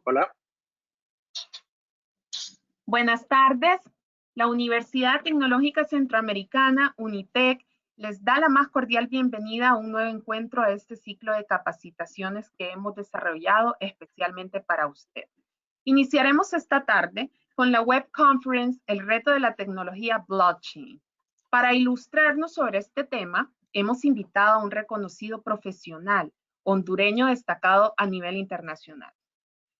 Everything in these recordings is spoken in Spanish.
Hola. Buenas tardes. La Universidad Tecnológica Centroamericana, UNITEC, les da la más cordial bienvenida a un nuevo encuentro a este ciclo de capacitaciones que hemos desarrollado especialmente para usted. Iniciaremos esta tarde con la web conference El reto de la tecnología blockchain. Para ilustrarnos sobre este tema, hemos invitado a un reconocido profesional hondureño destacado a nivel internacional.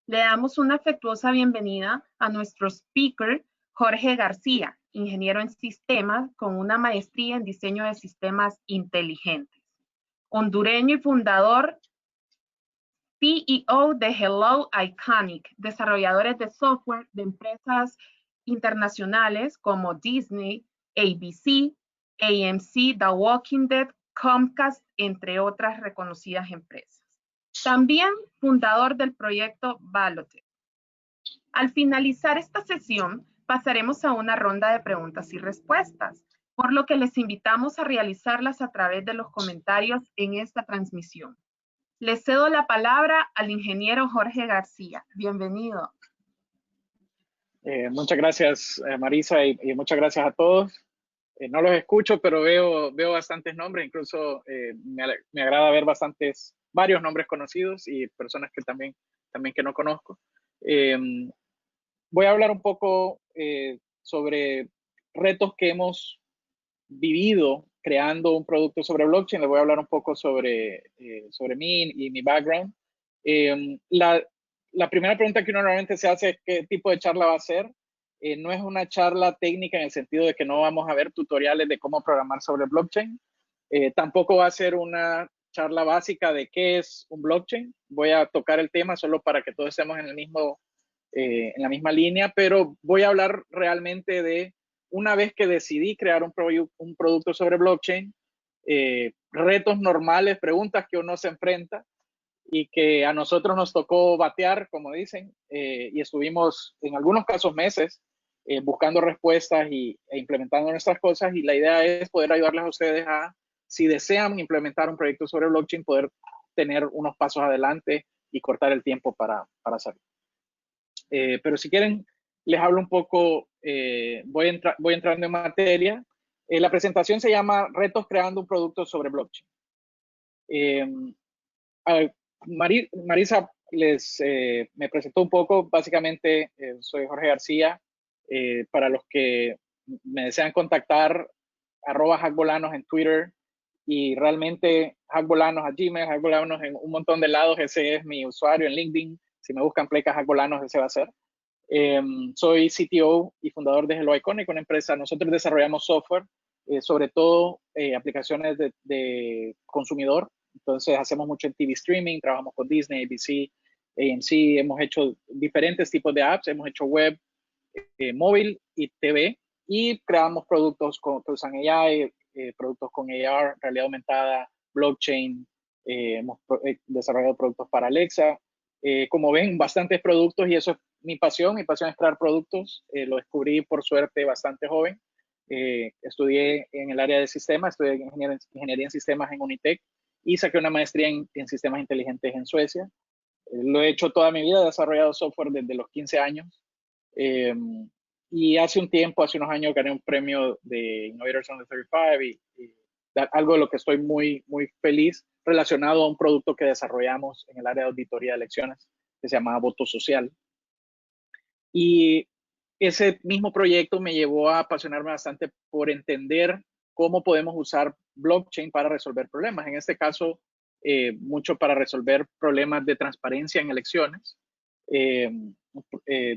Le damos una afectuosa bienvenida a nuestro speaker, Jorge García, ingeniero en sistemas con una maestría en diseño de sistemas inteligentes. Hondureño y fundador, CEO de Hello Iconic, desarrolladores de software de empresas internacionales como Disney, ABC, AMC, The Walking Dead, Comcast, entre otras reconocidas empresas. También fundador del proyecto Balotet. Al finalizar esta sesión, pasaremos a una ronda de preguntas y respuestas, por lo que les invitamos a realizarlas a través de los comentarios en esta transmisión. Les cedo la palabra al ingeniero Jorge García. Bienvenido. Muchas gracias, Marisa, y muchas gracias a todos. No los escucho, pero veo bastantes nombres, incluso me agrada ver varios nombres conocidos y personas que también que no conozco. Voy a hablar un poco sobre retos que hemos vivido creando un producto sobre blockchain. Les voy a hablar un poco sobre mí y mi background. La primera pregunta que uno normalmente se hace es qué tipo de charla va a ser. No es una charla técnica en el sentido de que no vamos a ver tutoriales de cómo programar sobre blockchain. Tampoco va a ser una charla básica de qué es un blockchain. Voy a tocar el tema solo para que todos estemos en la misma línea, pero voy a hablar realmente de una vez que decidí crear un producto sobre blockchain, retos normales, preguntas que uno se enfrenta y que a nosotros nos tocó batear, como dicen, y estuvimos en algunos casos meses buscando respuestas e implementando nuestras cosas, y la idea es poder ayudarles a ustedes a, si desean implementar un proyecto sobre blockchain, poder tener unos pasos adelante y cortar el tiempo para hacerlo. Pero si quieren, les hablo un poco, voy entrando en materia. La presentación se llama Retos creando un producto sobre blockchain. Marisa me presentó un poco. Básicamente, soy Jorge García. Para los que me desean contactar, @hackbolanos en Twitter, y realmente hackbolanos a Gmail, hackbolanos en un montón de lados. Ese es mi usuario en LinkedIn. Si me buscan Plecas Hackbolanos, ese va a ser. Soy CTO y fundador de Hello Iconic, una empresa. Nosotros desarrollamos software, sobre todo aplicaciones de consumidor. Entonces hacemos mucho en TV streaming, trabajamos con Disney, ABC, AMC, hemos hecho diferentes tipos de apps, hemos hecho web, móvil y TV, y creamos productos que usan AI, productos con AR, realidad aumentada, blockchain. Hemos desarrollado productos para Alexa. Como ven, bastantes productos, y eso es mi pasión. Mi pasión es crear productos. Lo descubrí por suerte bastante joven. Estudié en el área de sistemas, estudié ingeniería en sistemas en UNITEC y saqué una maestría en sistemas inteligentes en Suecia. Lo he hecho toda mi vida, he desarrollado software desde los 15 años. Y hace unos años gané un premio de Innovators Under 35 y algo de lo que estoy muy, muy feliz, relacionado a un producto que desarrollamos en el área de auditoría de elecciones que se llama Voto Social. Y ese mismo proyecto me llevó a apasionarme bastante por entender cómo podemos usar blockchain para resolver problemas. En este caso, mucho para resolver problemas de transparencia en elecciones.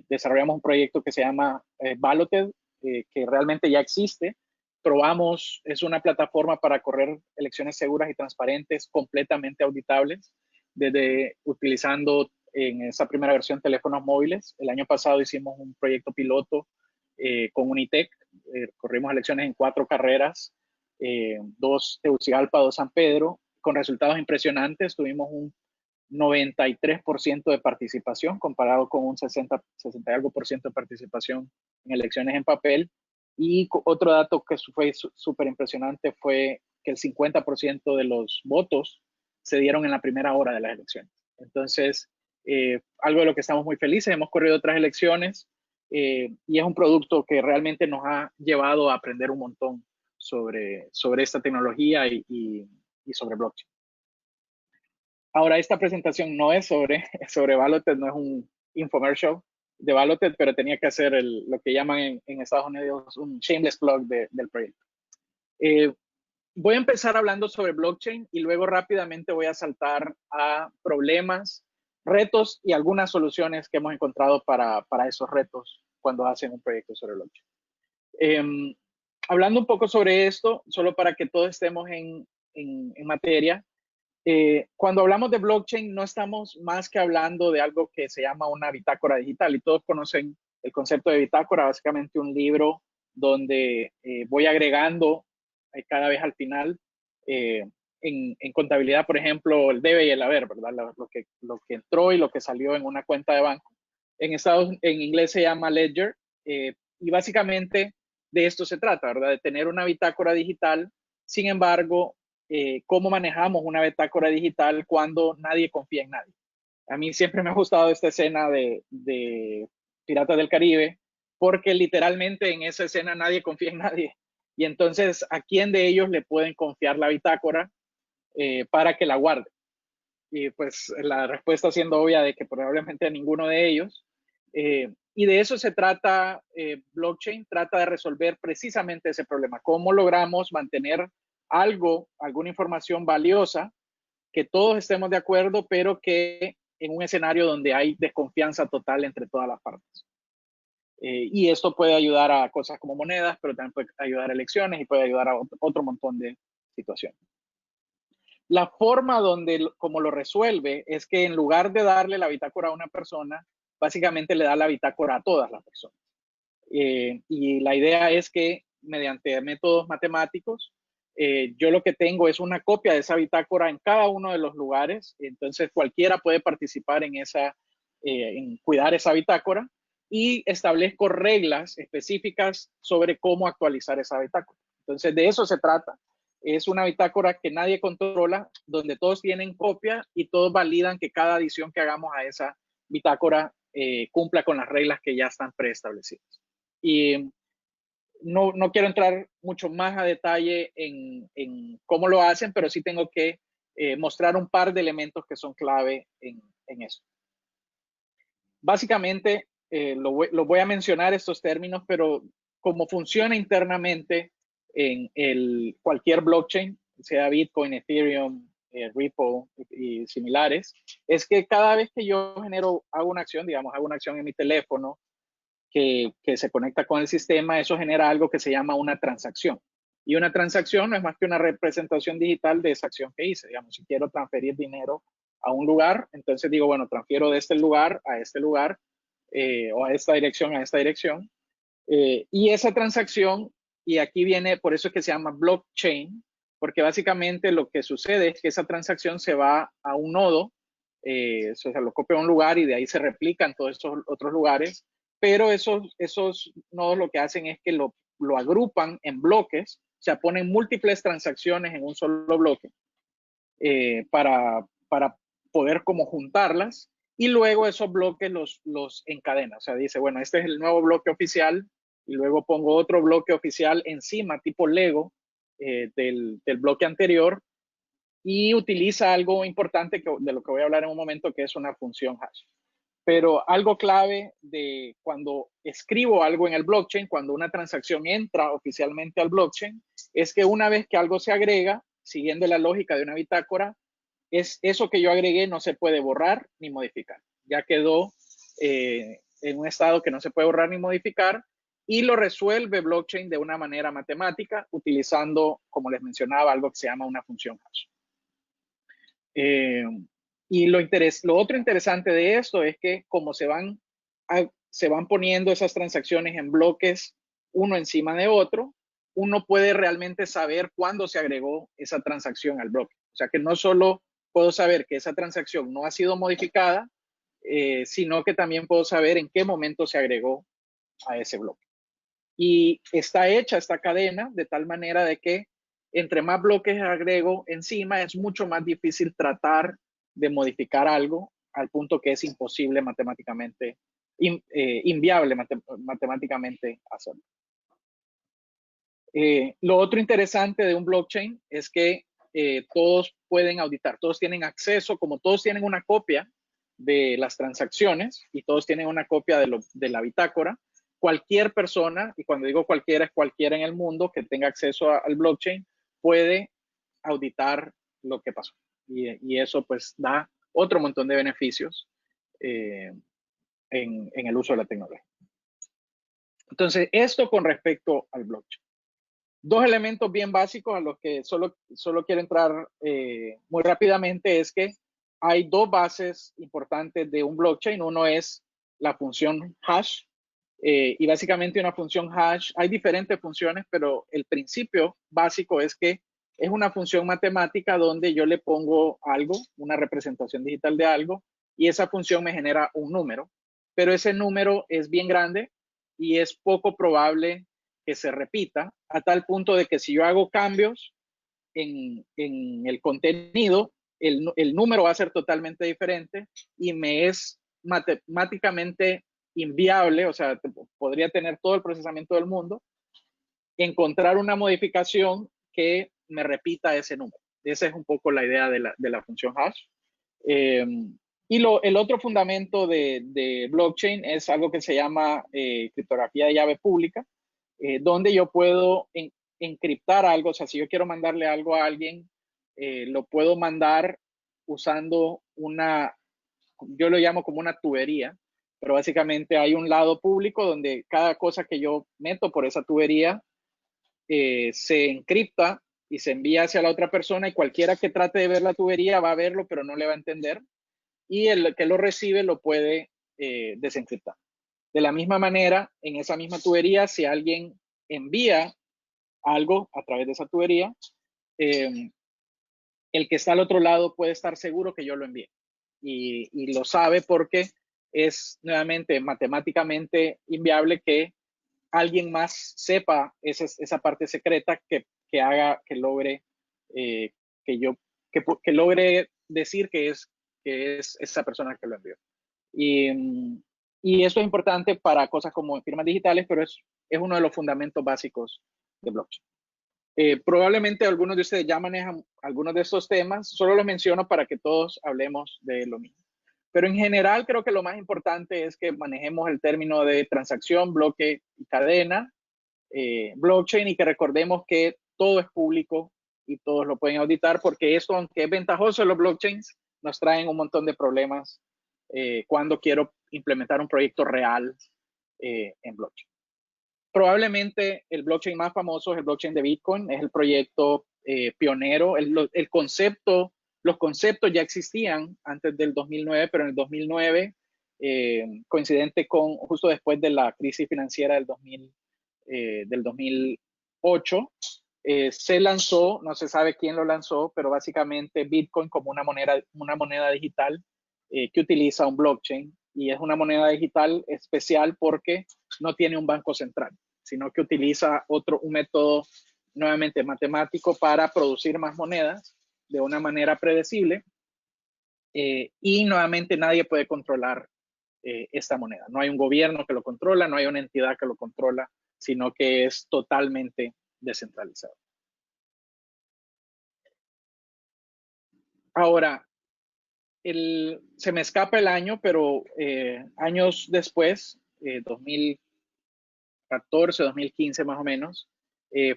Desarrollamos un proyecto que se llama Baloted, que realmente ya existe. Probamos, es una plataforma para correr elecciones seguras y transparentes, completamente auditables, desde utilizando en esa primera versión teléfonos móviles. El año pasado hicimos un proyecto piloto con UNITEC. Corrimos elecciones en 4 carreras, 2 Tegucigalpa, 2 San Pedro, con resultados impresionantes. Tuvimos un 93% de participación comparado con un 60 y algo por ciento de participación en elecciones en papel. Y otro dato que fue súper impresionante fue que el 50% de los votos se dieron en la primera hora de las elecciones. Entonces, algo de lo que estamos muy felices. Hemos corrido otras elecciones y es un producto que realmente nos ha llevado a aprender un montón sobre esta tecnología y sobre blockchain. Ahora, esta presentación no es sobre Valotet, no es un infomercial de Valotet, pero tenía que hacer lo que llaman en Estados Unidos un shameless plug del proyecto. Voy a empezar hablando sobre blockchain y luego rápidamente voy a saltar a problemas, retos y algunas soluciones que hemos encontrado para esos retos cuando hacen un proyecto sobre blockchain. Hablando un poco sobre esto, solo para que todos estemos en materia, cuando hablamos de blockchain no estamos más que hablando de algo que se llama una bitácora digital y todos conocen el concepto de bitácora, básicamente un libro donde voy agregando cada vez al final en contabilidad, por ejemplo, el debe y el haber, ¿verdad? Lo que entró y lo que salió en una cuenta de banco. En inglés se llama ledger y básicamente de esto se trata, ¿verdad? De tener una bitácora digital. Sin embargo, cómo manejamos una bitácora digital cuando nadie confía en nadie. A mí siempre me ha gustado esta escena de Piratas del Caribe, porque literalmente en esa escena nadie confía en nadie. Y entonces, ¿a quién de ellos le pueden confiar la bitácora para que la guarde? Y pues la respuesta siendo obvia de que probablemente a ninguno de ellos. Y de eso se trata blockchain, trata de resolver precisamente ese problema. ¿Cómo logramos mantener alguna información valiosa, que todos estemos de acuerdo, pero que en un escenario donde hay desconfianza total entre todas las partes? Y esto puede ayudar a cosas como monedas, pero también puede ayudar a elecciones y puede ayudar a otro montón de situaciones. La forma como lo resuelve es que en lugar de darle la bitácora a una persona, básicamente le da la bitácora a todas las personas. Y la idea es que mediante métodos matemáticos, yo lo que tengo es una copia de esa bitácora en cada uno de los lugares. Entonces cualquiera puede participar en cuidar esa bitácora y establezco reglas específicas sobre cómo actualizar esa bitácora. Entonces de eso se trata. Es una bitácora que nadie controla, donde todos tienen copia y todos validan que cada adición que hagamos a esa bitácora cumpla con las reglas que ya están preestablecidas. Y no quiero entrar mucho más a detalle en cómo lo hacen, pero sí tengo que mostrar un par de elementos que son clave en eso. Básicamente, lo voy a mencionar estos términos, pero cómo funciona internamente en cualquier blockchain, sea Bitcoin, Ethereum, Ripple y similares, es que cada vez que yo hago una acción, digamos, hago una acción en mi teléfono que se conecta con el sistema, eso genera algo que se llama una transacción. Y una transacción no es más que una representación digital de esa acción que hice. Digamos, si quiero transferir dinero a un lugar, entonces digo, bueno, transfiero de este lugar a este lugar o a esta dirección. Y esa transacción, y aquí viene, por eso es que se llama blockchain, porque básicamente lo que sucede es que esa transacción se va a un nodo, o sea, lo copia a un lugar y de ahí se replican todos estos otros lugares, pero esos nodos lo que hacen es que lo agrupan en bloques, o sea, ponen múltiples transacciones en un solo bloque para poder como juntarlas y luego esos bloques los encadena. O sea, dice, bueno, este es el nuevo bloque oficial y luego pongo otro bloque oficial encima, tipo Lego, del bloque anterior y utiliza algo importante de lo que voy a hablar en un momento, que es una función hash. Pero algo clave de cuando escribo algo en el blockchain, cuando una transacción entra oficialmente al blockchain, es que una vez que algo se agrega, siguiendo la lógica de una bitácora, eso que yo agregué no se puede borrar ni modificar. Ya quedó en un estado que no se puede borrar ni modificar y lo resuelve blockchain de una manera matemática utilizando, como les mencionaba, algo que se llama una función hash. Y lo otro interesante de esto es que como se van poniendo esas transacciones en bloques uno encima de otro, uno puede realmente saber cuándo se agregó esa transacción al bloque. O sea que no solo puedo saber que esa transacción no ha sido modificada, sino que también puedo saber en qué momento se agregó a ese bloque. Y está hecha esta cadena de tal manera de que entre más bloques agrego encima, es mucho más difícil tratar de modificar algo al punto que es imposible matemáticamente, inviable matemáticamente hacerlo. Lo otro interesante de un blockchain es que todos pueden auditar, todos tienen acceso, como todos tienen una copia de las transacciones y todos tienen una copia de la bitácora, cualquier persona, y cuando digo cualquiera es cualquiera en el mundo que tenga acceso al blockchain, puede auditar lo que pasó. Y eso pues da otro montón de beneficios en el uso de la tecnología. Entonces, esto con respecto al blockchain. Dos elementos bien básicos a los que solo quiero entrar muy rápidamente es que hay dos bases importantes de un blockchain. Uno es la función hash y básicamente una función hash, hay diferentes funciones, pero el principio básico es que es una función matemática donde yo le pongo algo, una representación digital de algo, y esa función me genera un número, pero ese número es bien grande y es poco probable que se repita, a tal punto de que si yo hago cambios en el contenido, el número va a ser totalmente diferente y me es matemáticamente inviable, o sea, podría tener todo el procesamiento del mundo, encontrar una modificación que me repita ese número. Esa es un poco la idea de la función hash. Y el otro fundamento de blockchain es algo que se llama criptografía de llave pública, donde yo puedo encriptar algo. O sea, si yo quiero mandarle algo a alguien, lo puedo mandar usando yo lo llamo como una tubería, pero básicamente hay un lado público donde cada cosa que yo meto por esa tubería se encripta y se envía hacia la otra persona, y cualquiera que trate de ver la tubería va a verlo, pero no le va a entender, y el que lo recibe lo puede desencriptar. De la misma manera, en esa misma tubería, si alguien envía algo a través de esa tubería, el que está al otro lado puede estar seguro que yo lo envié. Y lo sabe porque es nuevamente matemáticamente inviable que alguien más sepa esa parte secreta que haga, que logre, que logre decir que es esa persona que lo envió. Y eso es importante para cosas como firmas digitales, pero es uno de los fundamentos básicos de blockchain. Probablemente algunos de ustedes ya manejan algunos de estos temas, solo los menciono para que todos hablemos de lo mismo. Pero en general creo que lo más importante es que manejemos el término de transacción, bloque y cadena, blockchain, y que recordemos que todo es público y todos lo pueden auditar, porque esto, aunque es ventajoso en los blockchains, nos traen un montón de problemas cuando quiero implementar un proyecto real en blockchain. Probablemente el blockchain más famoso es el blockchain de Bitcoin, es el proyecto pionero. Los conceptos ya existían antes del 2009, pero en el 2009, coincidente con justo después de la crisis financiera del 2008, se lanzó, no se sabe quién lo lanzó, pero básicamente Bitcoin como una moneda digital que utiliza un blockchain, y es una moneda digital especial porque no tiene un banco central, sino que utiliza un método nuevamente matemático para producir más monedas de una manera predecible, y nuevamente nadie puede controlar esta moneda. No hay un gobierno que lo controla, no hay una entidad que lo controla, sino que es totalmente descentralizado. Ahora, se me escapa el año, pero años después, 2014, 2015 más o menos,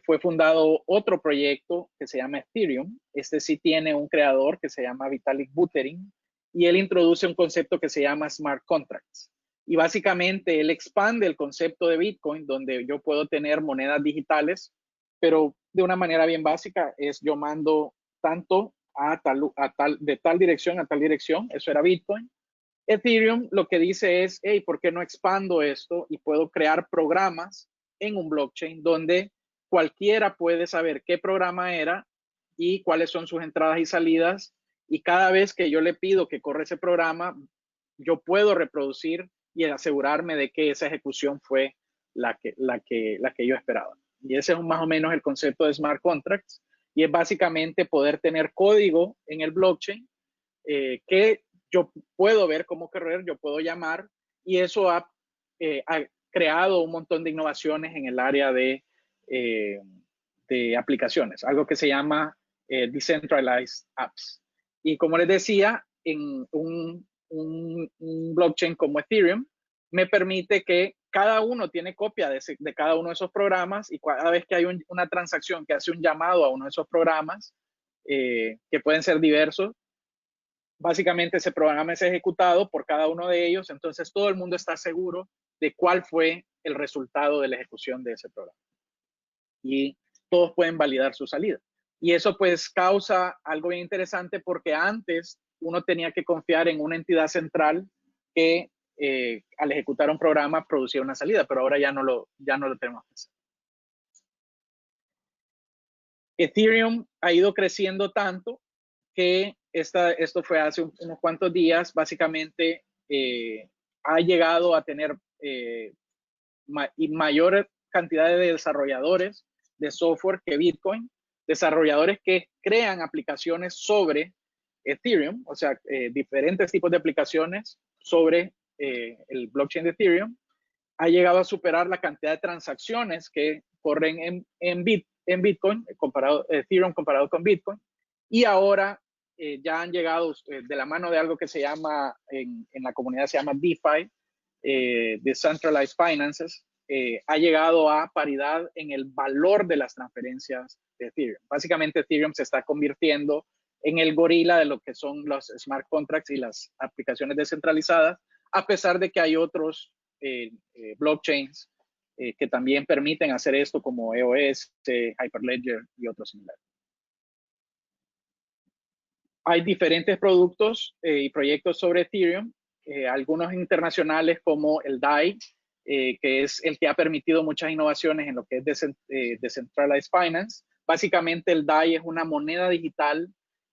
fue fundado otro proyecto que se llama Ethereum. Este sí tiene un creador que se llama Vitalik Buterin, y él introduce un concepto que se llama smart contracts. Y básicamente él expande el concepto de Bitcoin, donde yo puedo tener monedas digitales, pero de una manera bien básica, es yo mando tanto de tal dirección a tal dirección, eso era Bitcoin. Ethereum lo que dice es, hey, ¿por qué no expando esto y puedo crear programas en un blockchain donde cualquiera puede saber qué programa era y cuáles son sus entradas y salidas, y cada vez que yo le pido que corra ese programa, yo puedo reproducir y asegurarme de que esa ejecución fue la que yo esperaba. Y ese es más o menos el concepto de smart contracts, y es básicamente poder tener código en el blockchain que yo puedo ver cómo correr, yo puedo llamar, y eso ha creado un montón de innovaciones en el área de aplicaciones, algo que se llama Decentralized Apps. Y como les decía, en un blockchain como Ethereum, me permite que cada uno tiene copia de cada uno de esos programas, y cada vez que hay una transacción que hace un llamado a uno de esos programas, que pueden ser diversos, básicamente ese programa es ejecutado por cada uno de ellos, entonces todo el mundo está seguro de cuál fue el resultado de la ejecución de ese programa. Y todos pueden validar su salida. Y eso pues causa algo bien interesante, porque antes uno tenía que confiar en una entidad central que al ejecutar un programa producía una salida, pero ahora ya no lo tenemos que hacer. Ethereum ha ido creciendo tanto que esto fue hace unos cuantos días, básicamente ha llegado a tener mayor cantidad de desarrolladores de software que Bitcoin, desarrolladores que crean aplicaciones sobre Ethereum, o sea, diferentes tipos de aplicaciones sobre el blockchain de Ethereum. Ha llegado a superar la cantidad de transacciones que corren en Bitcoin, Ethereum comparado con Bitcoin, y ahora ya han llegado de la mano de algo que se llama, en la comunidad se llama DeFi, Decentralized Finances, ha llegado a paridad en el valor de las transferencias de Ethereum. Básicamente Ethereum se está convirtiendo en el gorila de lo que son los smart contracts y las aplicaciones descentralizadas, a pesar de que hay otros blockchains que también permiten hacer esto, como EOS, Hyperledger y otros similares. Hay diferentes productos y proyectos sobre Ethereum, algunos internacionales como el DAI, que es el que ha permitido muchas innovaciones en lo que es Decentralized Finance. Básicamente el DAI es una moneda digital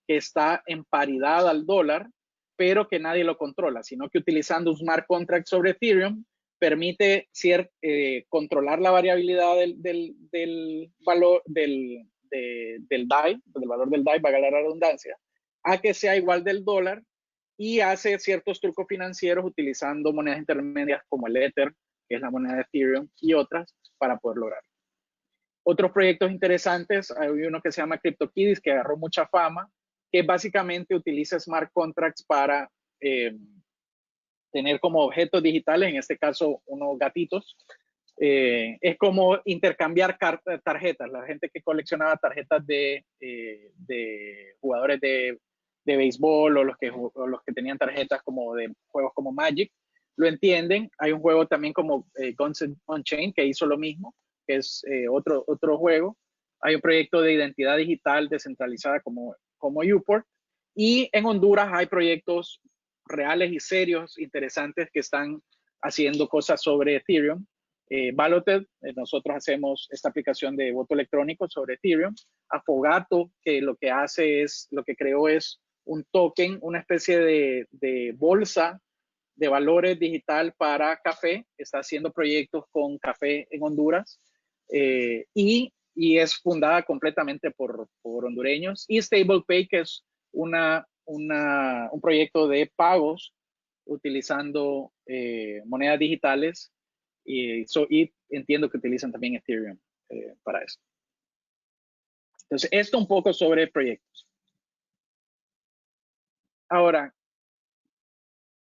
que está en paridad al dólar, pero que nadie lo controla, sino que utilizando un smart contract sobre Ethereum permite controlar la variabilidad del valor del DAI, del valor del DAI, valga la redundancia, a que sea igual del dólar, y hace ciertos trucos financieros utilizando monedas intermedias como el Ether, que es la moneda de Ethereum, y otras para poder lograrlo. Otros proyectos interesantes, hay uno que se llama CryptoKitties, que agarró mucha fama, que básicamente utiliza smart contracts para tener como objetos digitales, en este caso unos gatitos. Es como intercambiar tarjetas. La gente que coleccionaba tarjetas de jugadores de béisbol, o los que tenían tarjetas como de juegos como Magic, lo entienden. Hay un juego también como Guns Unchained que hizo lo mismo, que es otro juego. Hay un proyecto de identidad digital descentralizada como Uport. Y en Honduras hay proyectos reales y serios, interesantes, que están haciendo cosas sobre Ethereum. Balloted, nosotros hacemos esta aplicación de voto electrónico sobre Ethereum. Afogato, que lo que creó es un token, una especie de bolsa de valores digital para café. Está haciendo proyectos con café en Honduras, y es fundada completamente por hondureños. Y StablePay, que es un proyecto de pagos utilizando monedas digitales, y entiendo que utilizan también Ethereum para eso. Entonces, esto un poco sobre proyectos. Ahora,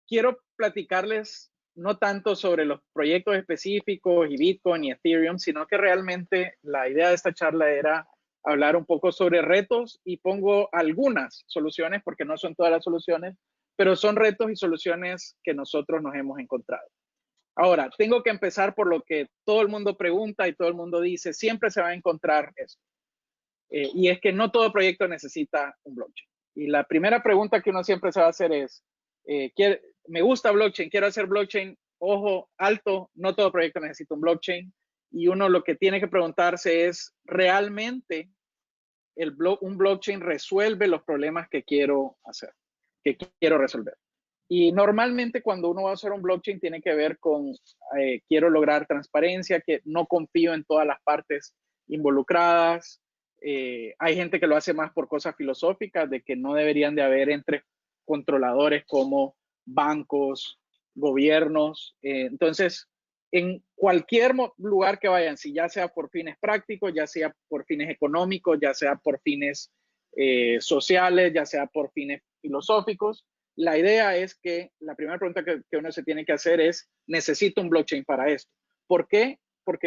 quiero platicarles no tanto sobre los proyectos específicos y Bitcoin y Ethereum, sino que realmente la idea de esta charla era hablar un poco sobre retos, y pongo algunas soluciones, porque no son todas las soluciones, pero son retos y soluciones que nosotros nos hemos encontrado. Ahora, tengo que empezar por lo que todo el mundo pregunta y todo el mundo dice, siempre se va a encontrar esto. Y es que no todo proyecto necesita un blockchain. Y la primera pregunta que uno siempre se va a hacer es, me gusta blockchain, quiero hacer blockchain, ojo, alto, no todo proyecto necesita un blockchain. Y uno lo que tiene que preguntarse es, ¿realmente un blockchain resuelve los problemas que quiero hacer, que quiero resolver? Y normalmente cuando uno va a hacer un blockchain tiene que ver con, quiero lograr transparencia, que no confío en todas las partes involucradas. Hay gente que lo hace más por cosas filosóficas, de que no deberían de haber entre controladores como bancos, gobiernos. Entonces, en cualquier lugar que vayan, si ya sea por fines prácticos, ya sea por fines económicos, ya sea por fines sociales, ya sea por fines filosóficos, la idea es que la primera pregunta que uno se tiene que hacer es, ¿necesito un blockchain para esto? ¿Por qué? ¿Por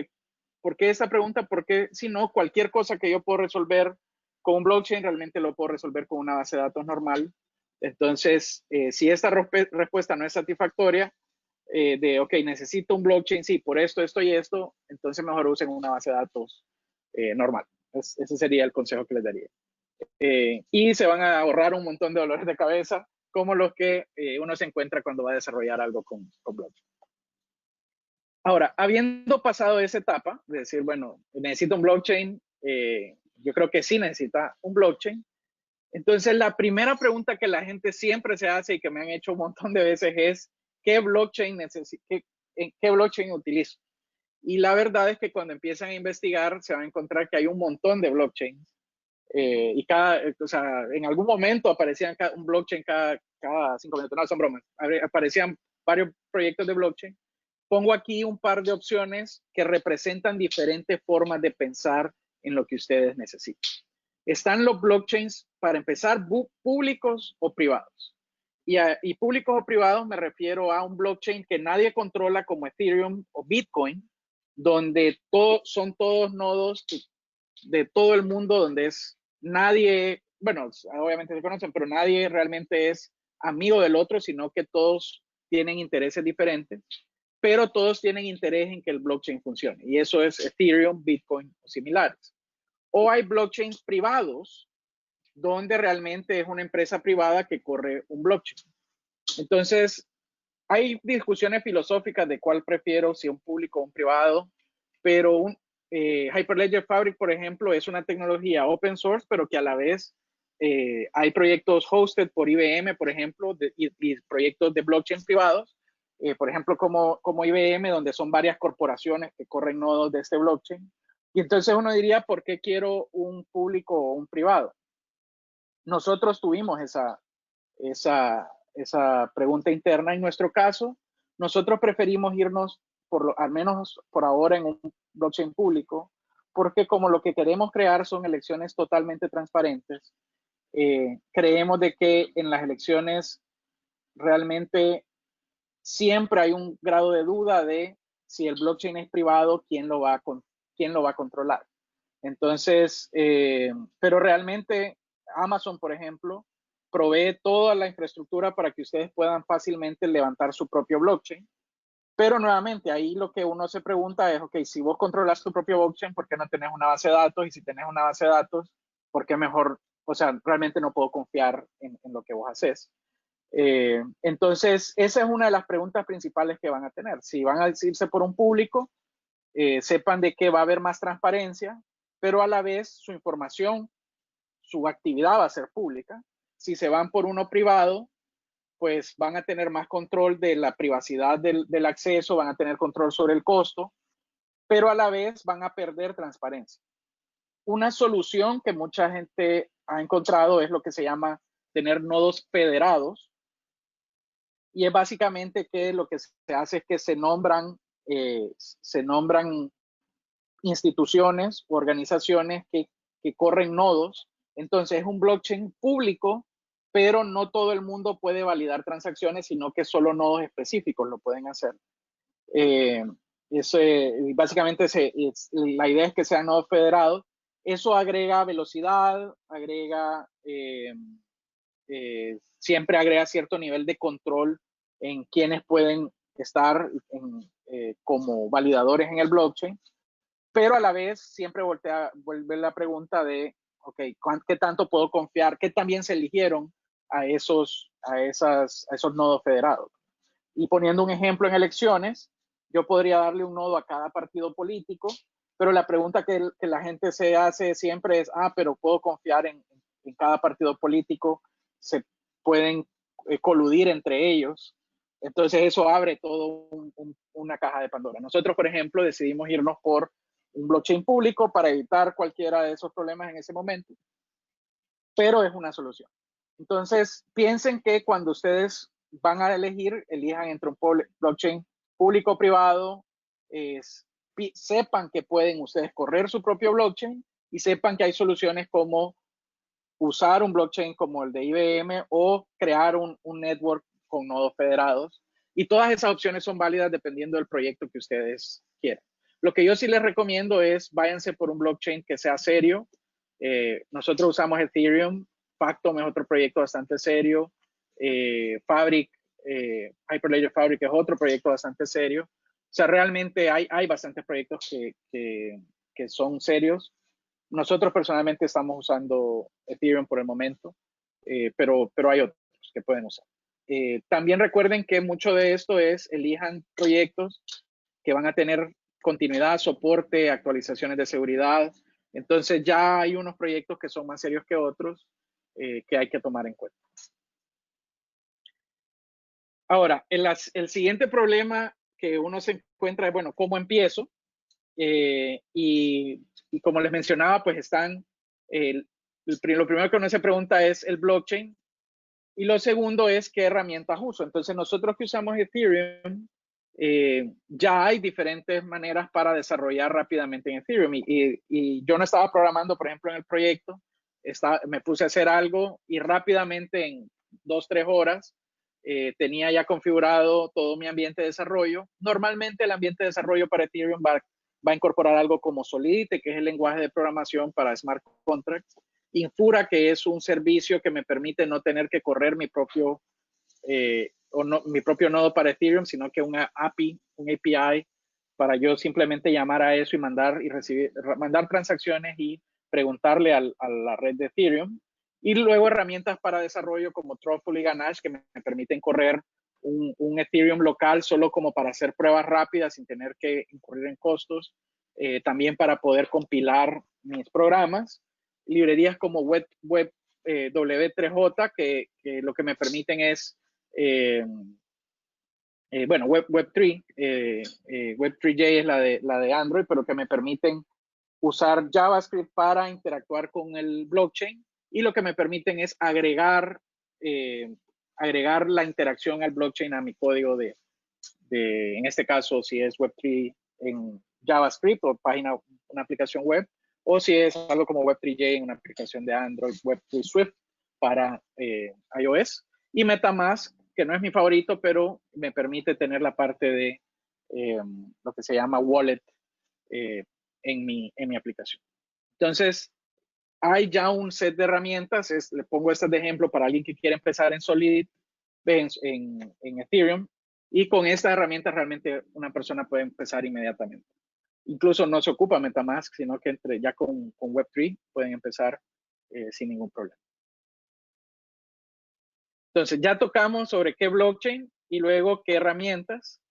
qué esta pregunta? Porque si no, cualquier cosa que yo puedo resolver con un blockchain, realmente lo puedo resolver con una base de datos normal. Entonces, si esta respuesta no es satisfactoria, ok, necesito un blockchain, sí, por esto, esto y esto, entonces mejor usen una base de datos normal. Ese sería el consejo que les daría. Y se van a ahorrar un montón de dolores de cabeza, como los que uno se encuentra cuando va a desarrollar algo con blockchain. Ahora, habiendo pasado esa etapa de decir, bueno, necesito un blockchain, yo creo que sí necesita un blockchain. Entonces, la primera pregunta que la gente siempre se hace y que me han hecho un montón de veces es, ¿qué blockchain qué blockchain utilizo? Y la verdad es que cuando empiezan a investigar se van a encontrar que hay un montón de blockchains y o sea, en algún momento aparecían un blockchain cada 5 minutos, no son bromas, aparecían varios proyectos de blockchain. Pongo aquí un par de opciones que representan diferentes formas de pensar en lo que ustedes necesitan. Están los blockchains, para empezar, públicos o privados. Y públicos o privados me refiero a un blockchain que nadie controla como Ethereum o Bitcoin, donde son todos nodos de todo el mundo, donde es nadie, bueno, obviamente se conocen, pero nadie realmente es amigo del otro, sino que todos tienen intereses diferentes, pero todos tienen interés en que el blockchain funcione. Y eso es Ethereum, Bitcoin o similares. O hay blockchains privados, donde realmente es una empresa privada que corre un blockchain. Entonces, hay discusiones filosóficas de cuál prefiero, si un público o un privado, pero Hyperledger Fabric, por ejemplo, es una tecnología open source, pero que a la vez hay proyectos hosted por IBM, por ejemplo, y proyectos de blockchain privados, por ejemplo, como IBM, donde son varias corporaciones que corren nodos de este blockchain. Y entonces uno diría, ¿por qué quiero un público o un privado? Nosotros tuvimos esa pregunta interna. En nuestro caso, nosotros preferimos irnos, al menos por ahora, en un blockchain público, porque como lo que queremos crear son elecciones totalmente transparentes, creemos de que en las elecciones realmente siempre hay un grado de duda de si el blockchain es privado, quién lo va a controlar. Entonces, pero realmente Amazon, por ejemplo, provee toda la infraestructura para que ustedes puedan fácilmente levantar su propio blockchain. Pero nuevamente, ahí lo que uno se pregunta es, ok, si vos controlas tu propio blockchain, ¿por qué no tenés una base de datos? Y si tenés una base de datos, ¿por qué mejor? O sea, realmente no puedo confiar en lo que vos haces. Entonces, esa es una de las preguntas principales que van a tener. Si van a irse por un público, sepan de que va a haber más transparencia, pero a la vez su información, su actividad va a ser pública. Si se van por uno privado, pues van a tener más control de la privacidad del acceso, van a tener control sobre el costo, pero a la vez van a perder transparencia. Una solución que mucha gente ha encontrado es lo que se llama tener nodos federados, y es básicamente que lo que se hace es que se nombran instituciones, organizaciones que corren nodos. Entonces es un blockchain público, pero no todo el mundo puede validar transacciones, sino que solo nodos específicos lo pueden hacer. Básicamente la idea es que sean nodos federados. Eso agrega velocidad, siempre agrega cierto nivel de control en quienes pueden estar como validadores en el blockchain, pero a la vez siempre vuelve la pregunta de, ok, ¿qué tanto puedo confiar? ¿Qué también se eligieron a esos nodos federados? Y poniendo un ejemplo en elecciones, yo podría darle un nodo a cada partido político, pero la pregunta que la gente se hace siempre es, pero ¿puedo confiar en cada partido político? ¿Se pueden coludir entre ellos? Entonces eso abre todo una caja de Pandora. Nosotros, por ejemplo, decidimos irnos por un blockchain público para evitar cualquiera de esos problemas en ese momento, pero es una solución. Entonces, piensen que cuando ustedes van a elegir, elijan entre un blockchain público o privado, sepan que pueden ustedes correr su propio blockchain y sepan que hay soluciones como usar un blockchain como el de IBM o crear un network con nodos federados. Y todas esas opciones son válidas dependiendo del proyecto que ustedes quieran. Lo que yo sí les recomiendo es váyanse por un blockchain que sea serio. Nosotros usamos Ethereum. Factom es otro proyecto bastante serio. Fabric, Hyperledger Fabric es otro proyecto bastante serio. O sea, realmente hay bastantes proyectos que son serios. Nosotros personalmente estamos usando Ethereum por el momento, pero hay otros que pueden usar. También recuerden que mucho de esto es elijan proyectos que van a tener continuidad, soporte, actualizaciones de seguridad. Entonces ya hay unos proyectos que son más serios que otros que hay que tomar en cuenta. Ahora, el siguiente problema que uno se encuentra es, bueno, ¿cómo empiezo? Y como les mencionaba, pues están, lo primero que uno se pregunta es el blockchain y lo segundo es qué herramientas uso. Entonces nosotros que usamos Ethereum, ya hay diferentes maneras para desarrollar rápidamente en Ethereum y yo no estaba programando, por ejemplo, en el proyecto, me puse a hacer algo y rápidamente en 2-3 horas tenía ya configurado todo mi ambiente de desarrollo. Normalmente el ambiente de desarrollo para Ethereum va a incorporar algo como Solidity, que es el lenguaje de programación para smart contracts. Infura, que es un servicio que me permite no tener que correr mi propio nodo para Ethereum, sino que una API, un API, para yo simplemente llamar a eso y mandar transacciones y preguntarle a la red de Ethereum. Y luego herramientas para desarrollo como Truffle y Ganache que me permiten correr un Ethereum local solo como para hacer pruebas rápidas sin tener que incurrir en costos. También para poder compilar mis programas. Librerías como W3J que lo que me permiten es bueno, Web3, Web3J es la de Android, pero que me permiten usar JavaScript para interactuar con el blockchain y lo que me permiten es agregar la interacción al blockchain a mi código en este caso, si es Web3 en JavaScript o una aplicación web, o si es algo como Web3J en una aplicación de Android, Web3 Swift para iOS. Y MetaMask, que no es mi favorito, pero me permite tener la parte de lo que se llama wallet en mi aplicación. Entonces, hay ya un set de herramientas. Le pongo estas de ejemplo para alguien que quiere empezar en Solidity, en Ethereum. Y con estas herramientas realmente una persona puede empezar inmediatamente. Incluso no se ocupa MetaMask, sino que ya con Web3 pueden empezar sin ningún problema. Entonces, ya tocamos sobre qué blockchain y luego qué herramientas.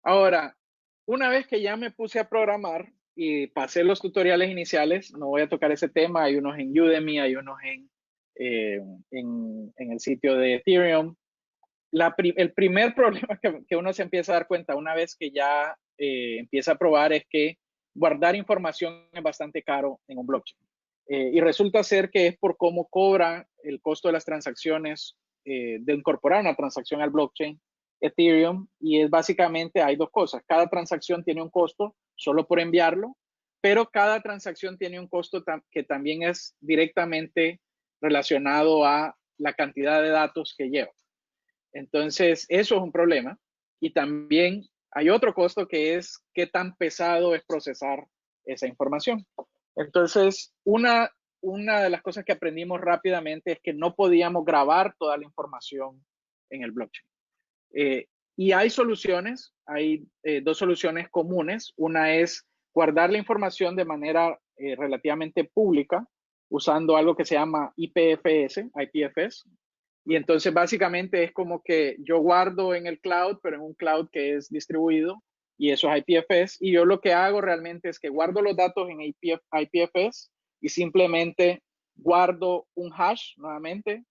Ahora, una vez que ya me puse a programar y pasé los tutoriales iniciales, no voy a tocar ese tema. Hay unos en Udemy, hay unos en el sitio de Ethereum. El primer problema que uno se empieza a dar cuenta una vez que ya empieza a probar es que guardar información es bastante caro en un blockchain. Y resulta ser que es por cómo cobra el costo de las transacciones de incorporar una transacción al blockchain Ethereum, y es básicamente, hay dos cosas. Cada transacción tiene un costo solo por enviarlo, pero cada transacción tiene un costo que también es directamente relacionado a la cantidad de datos que lleva. Entonces, eso es un problema. Y también hay otro costo que es qué tan pesado es procesar esa información. Entonces, una de las cosas que aprendimos rápidamente es que no podíamos grabar toda la información en el blockchain. Y hay soluciones, hay dos soluciones comunes. Una es guardar la información de manera relativamente pública usando algo que se llama IPFS. Y entonces básicamente es como que yo guardo en el cloud, pero en un cloud que es distribuido, y eso es IPFS. Y yo lo que hago realmente es que guardo los datos en IPFS y simplemente guardo un hash nuevamente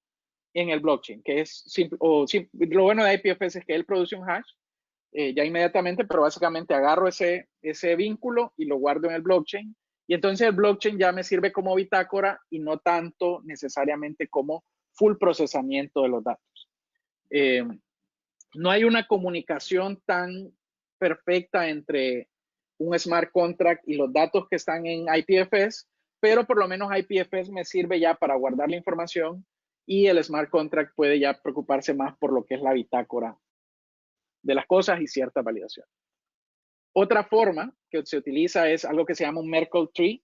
en el blockchain, que es simple, lo bueno de IPFS es que él produce un hash ya inmediatamente, pero básicamente agarro ese vínculo y lo guardo en el blockchain. Y entonces el blockchain ya me sirve como bitácora y no tanto necesariamente como full procesamiento de los datos. No hay una comunicación tan perfecta entre un smart contract y los datos que están en IPFS, pero por lo menos IPFS me sirve ya para guardar la información y el smart contract puede ya preocuparse más por lo que es la bitácora de las cosas y cierta validación. Otra forma que se utiliza es algo que se llama un Merkle Tree.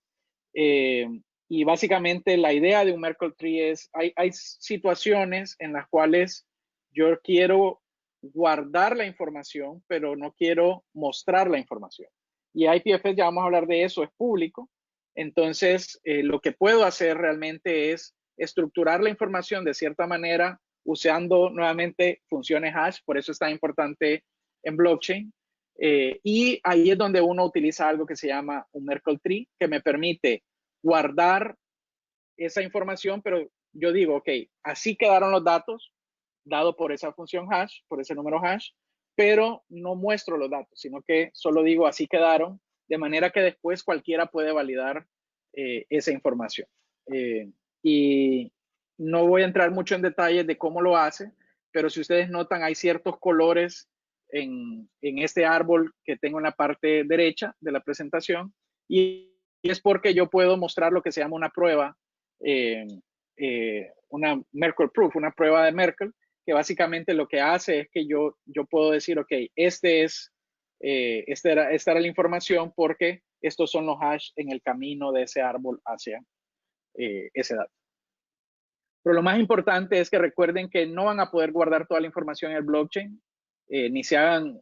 Y básicamente la idea de un Merkle Tree es, hay situaciones en las cuales yo quiero guardar la información, pero no quiero mostrar la información. Y IPFS, ya vamos a hablar de eso, es público. Entonces, lo que puedo hacer realmente es estructurar la información de cierta manera usando nuevamente funciones hash, por eso es tan importante en blockchain. Y ahí es donde uno utiliza algo que se llama un Merkle Tree, que me permite guardar esa información, pero yo digo, ok, así quedaron los datos, dado por esa función hash, por ese número hash, pero no muestro los datos, sino que solo digo así quedaron, de manera que después cualquiera puede validar esa información. Y no voy a entrar mucho en detalles de cómo lo hace, pero si ustedes notan, hay ciertos colores en este árbol que tengo en la parte derecha de la presentación, y es porque yo puedo mostrar lo que se llama una prueba, una Merkle Proof, una prueba de Merkle, que básicamente lo que hace es que yo puedo decir, ok, esta era la información porque estos son los hash en el camino de ese árbol hacia ese dato. Pero lo más importante es que recuerden que no van a poder guardar toda la información en el blockchain, ni se hagan,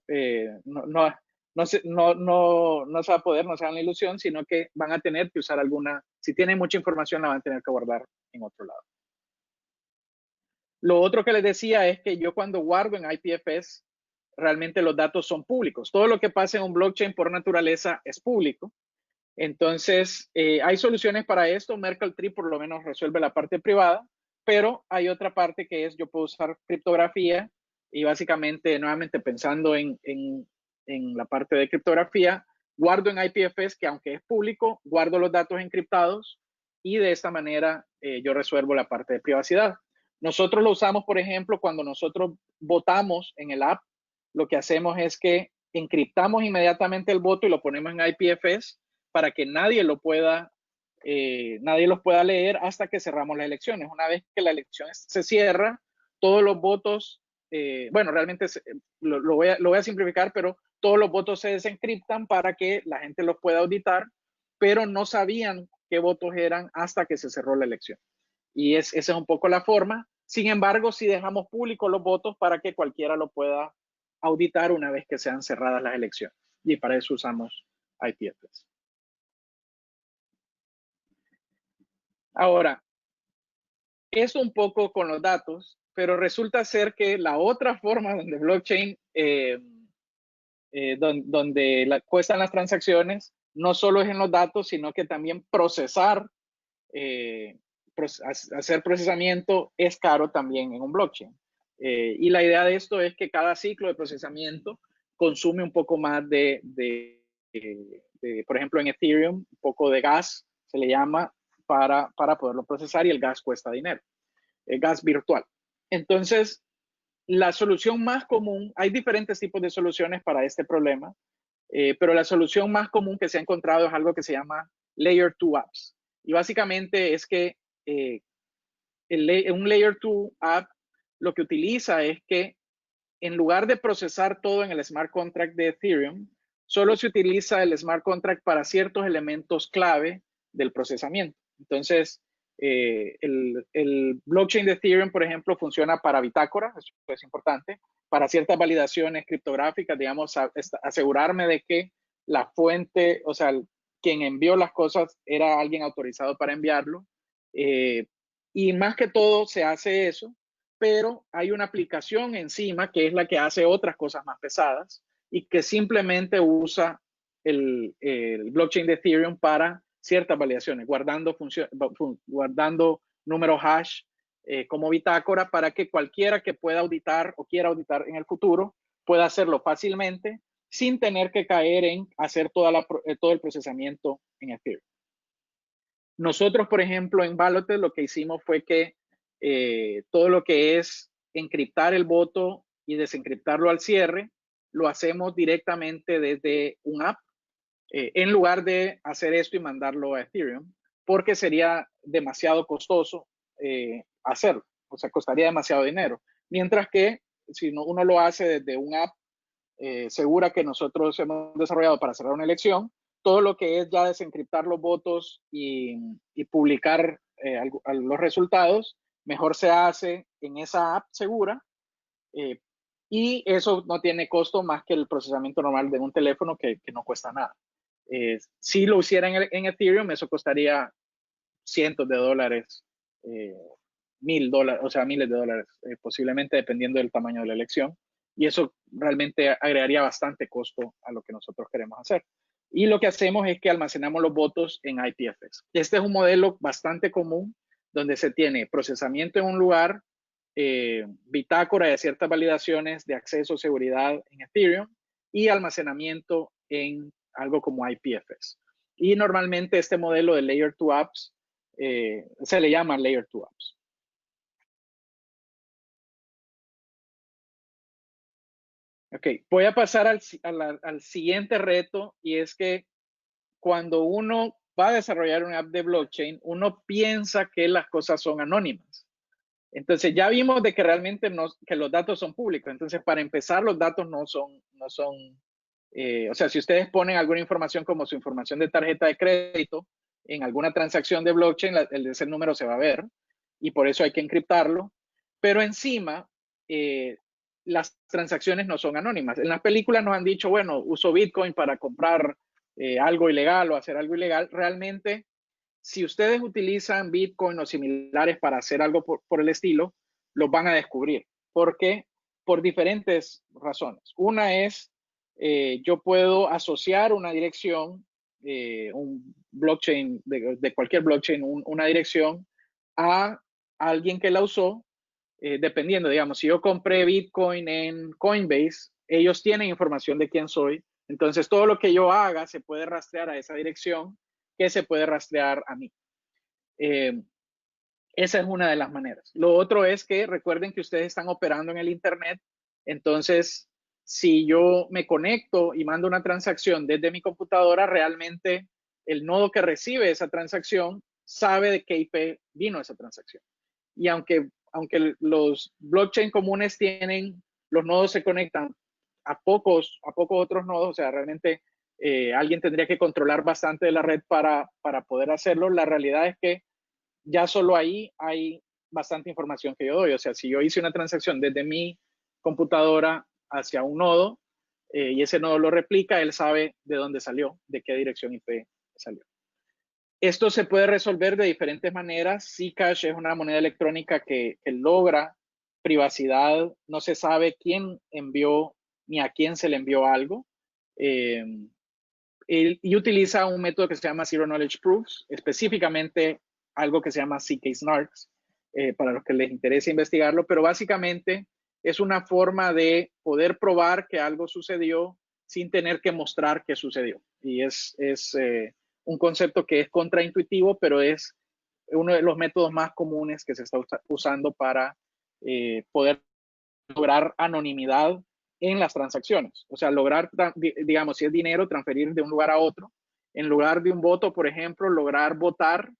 no se va a poder, no se hagan la ilusión, sino que van a tener que usar alguna, si tienen mucha información la van a tener que guardar en otro lado. Lo otro que les decía es que yo cuando guardo en IPFS, realmente los datos son públicos. Todo lo que pasa en un blockchain por naturaleza es público. Entonces, hay soluciones para esto. Merkle Tree por lo menos resuelve la parte privada, pero hay otra parte que es yo puedo usar criptografía y básicamente, nuevamente pensando en la parte de criptografía, guardo en IPFS que aunque es público, guardo los datos encriptados y de esta manera yo resuelvo la parte de privacidad. Nosotros lo usamos, por ejemplo, cuando nosotros votamos en el app, lo que hacemos es que encriptamos inmediatamente el voto y lo ponemos en IPFS para que nadie los pueda leer hasta que cerramos las elecciones. Una vez que la elección se cierra, todos los votos, bueno, realmente lo voy a simplificar, pero todos los votos se desencriptan para que la gente los pueda auditar, pero no sabían qué votos eran hasta que se cerró la elección. Y esa es un poco la forma. Sin embargo, sí dejamos públicos los votos para que cualquiera lo pueda auditar una vez que sean cerradas las elecciones. Y para eso usamos IPFS. Ahora, eso un poco con los datos, pero resulta ser que la otra forma donde blockchain, donde cuestan las transacciones, no solo es en los datos, sino que también hacer procesamiento es caro también en un blockchain. Y la idea de esto es que cada ciclo de procesamiento consume un poco más por ejemplo, en Ethereum, un poco de gas, se le llama, para poderlo procesar, y el gas cuesta dinero, el gas virtual. Entonces, la solución más común, hay diferentes tipos de soluciones para este problema, pero la solución más común que se ha encontrado es algo que se llama Layer 2 Apps. Y básicamente es que un Layer 2 App lo que utiliza es que en lugar de procesar todo en el smart contract de Ethereum, solo se utiliza el smart contract para ciertos elementos clave del procesamiento. Entonces, el blockchain de Ethereum, por ejemplo, funciona para bitácora, eso es importante, para ciertas validaciones criptográficas, digamos, asegurarme de que la fuente, o sea, quien envió las cosas era alguien autorizado para enviarlo. Y más que todo se hace eso, pero hay una aplicación encima que es la que hace otras cosas más pesadas y que simplemente usa el blockchain de Ethereum para ciertas validaciones, guardando números hash como bitácora para que cualquiera que pueda auditar o quiera auditar en el futuro pueda hacerlo fácilmente sin tener que caer en hacer todo el procesamiento en Ethereum. Nosotros, por ejemplo, en Valotes lo que hicimos fue que todo lo que es encriptar el voto y desencriptarlo al cierre, lo hacemos directamente desde un app, en lugar de hacer esto y mandarlo a Ethereum, porque sería demasiado costoso hacerlo, o sea, costaría demasiado dinero. Mientras que si uno lo hace desde un app segura que nosotros hemos desarrollado para cerrar una elección, todo lo que es ya desencriptar los votos y publicar los resultados, mejor se hace en esa app segura, y eso no tiene costo más que el procesamiento normal de un teléfono que no cuesta nada. Si lo hiciera en Ethereum, eso costaría cientos de dólares, $1,000, o sea, miles de dólares, posiblemente dependiendo del tamaño de la elección. Y eso realmente agregaría bastante costo a lo que nosotros queremos hacer. Y lo que hacemos es que almacenamos los votos en IPFS. Este es un modelo bastante común donde se tiene procesamiento en un lugar, bitácora de ciertas validaciones de acceso, seguridad en Ethereum y almacenamiento en algo como IPFS. Y normalmente este modelo de Layer 2 Apps se le llama Layer 2 Apps. Ok, voy a pasar al siguiente reto, y es que cuando uno va a desarrollar una app de blockchain, uno piensa que las cosas son anónimas. Entonces ya vimos de que realmente que los datos son públicos. Entonces, para empezar, los datos no son o sea, si ustedes ponen alguna información como su información de tarjeta de crédito en alguna transacción de blockchain, ese número se va a ver y por eso hay que encriptarlo. Pero encima, las transacciones no son anónimas. En las películas nos han dicho, bueno, uso Bitcoin para comprar algo ilegal o hacer algo ilegal. Realmente, si ustedes utilizan Bitcoin o similares para hacer algo por el estilo, los van a descubrir. ¿Por qué? Por diferentes razones. Una es, yo puedo asociar una dirección, un blockchain, de cualquier blockchain, una dirección a alguien que la usó, dependiendo, digamos, si yo compré Bitcoin en Coinbase, ellos tienen información de quién soy, entonces todo lo que yo haga se puede rastrear a esa dirección, que se puede rastrear a mí. Esa es una de las maneras. Lo otro es que recuerden que ustedes están operando en el Internet, entonces si yo me conecto y mando una transacción desde mi computadora, realmente el nodo que recibe esa transacción sabe de qué IP vino esa transacción. Y aunque los blockchain comunes los nodos se conectan a pocos otros nodos, o sea, realmente alguien tendría que controlar bastante de la red para poder hacerlo. La realidad es que ya solo ahí hay bastante información que yo doy. O sea, si yo hice una transacción desde mi computadora hacia un nodo y ese nodo lo replica, él sabe de dónde salió, de qué dirección IP salió. Esto se puede resolver de diferentes maneras. Zcash es una moneda electrónica que logra privacidad. No se sabe quién envió ni a quién se le envió algo. Y utiliza un método que se llama Zero Knowledge Proofs, específicamente algo que se llama zk-SNARKs, para los que les interese investigarlo, pero básicamente es una forma de poder probar que algo sucedió sin tener que mostrar que sucedió. Y es un concepto que es contraintuitivo, pero es uno de los métodos más comunes que se está usando para poder lograr anonimidad en las transacciones. O sea, lograr, digamos, si es dinero, transferir de un lugar a otro. En lugar de un voto, por ejemplo, lograr votar,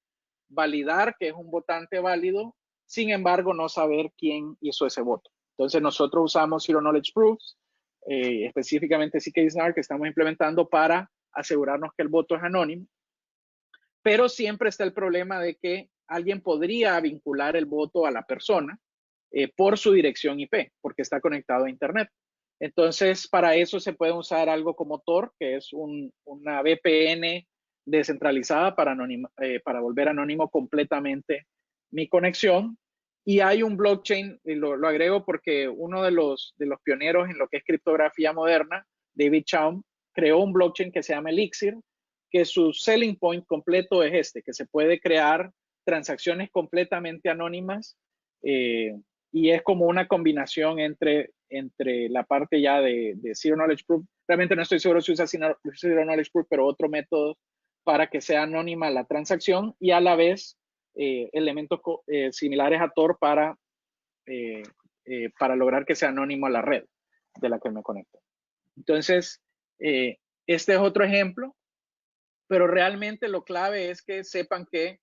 validar que es un votante válido, sin embargo, no saber quién hizo ese voto. Entonces, nosotros usamos Zero Knowledge Proofs, específicamente zk-SNARK, que estamos implementando para asegurarnos que el voto es anónimo. Pero siempre está el problema de que alguien podría vincular el voto a la persona por su dirección IP, porque está conectado a Internet. Entonces, para eso se puede usar algo como Tor, que es una VPN descentralizada para volver anónimo completamente mi conexión. Y hay un blockchain, y lo agrego porque uno de los pioneros en lo que es criptografía moderna, David Chaum, creó un blockchain que se llama Elixir, que su selling point completo es que se puede crear transacciones completamente anónimas, y es como una combinación entre la parte ya de Zero Knowledge Proof. Realmente no estoy seguro si usa Zero Knowledge Proof, pero otro método para que sea anónima la transacción y a la vez elementos similares a Tor para lograr que sea anónimo a la red de la que me conecto. Entonces, este es otro ejemplo, pero realmente lo clave es que sepan que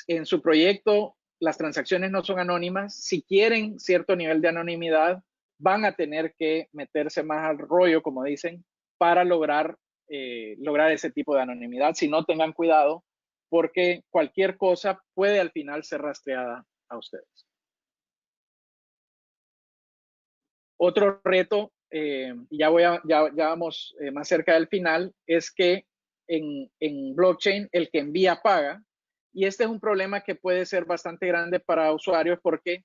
en su proyecto las transacciones no son anónimas. Si quieren cierto nivel de anonimidad, van a tener que meterse más al rollo, como dicen, para lograr ese tipo de anonimidad. Si no, tengan cuidado, porque cualquier cosa puede al final ser rastreada a ustedes. Otro reto, ya vamos más cerca del final, es que en blockchain el que envía paga, y este es un problema que puede ser bastante grande para usuarios porque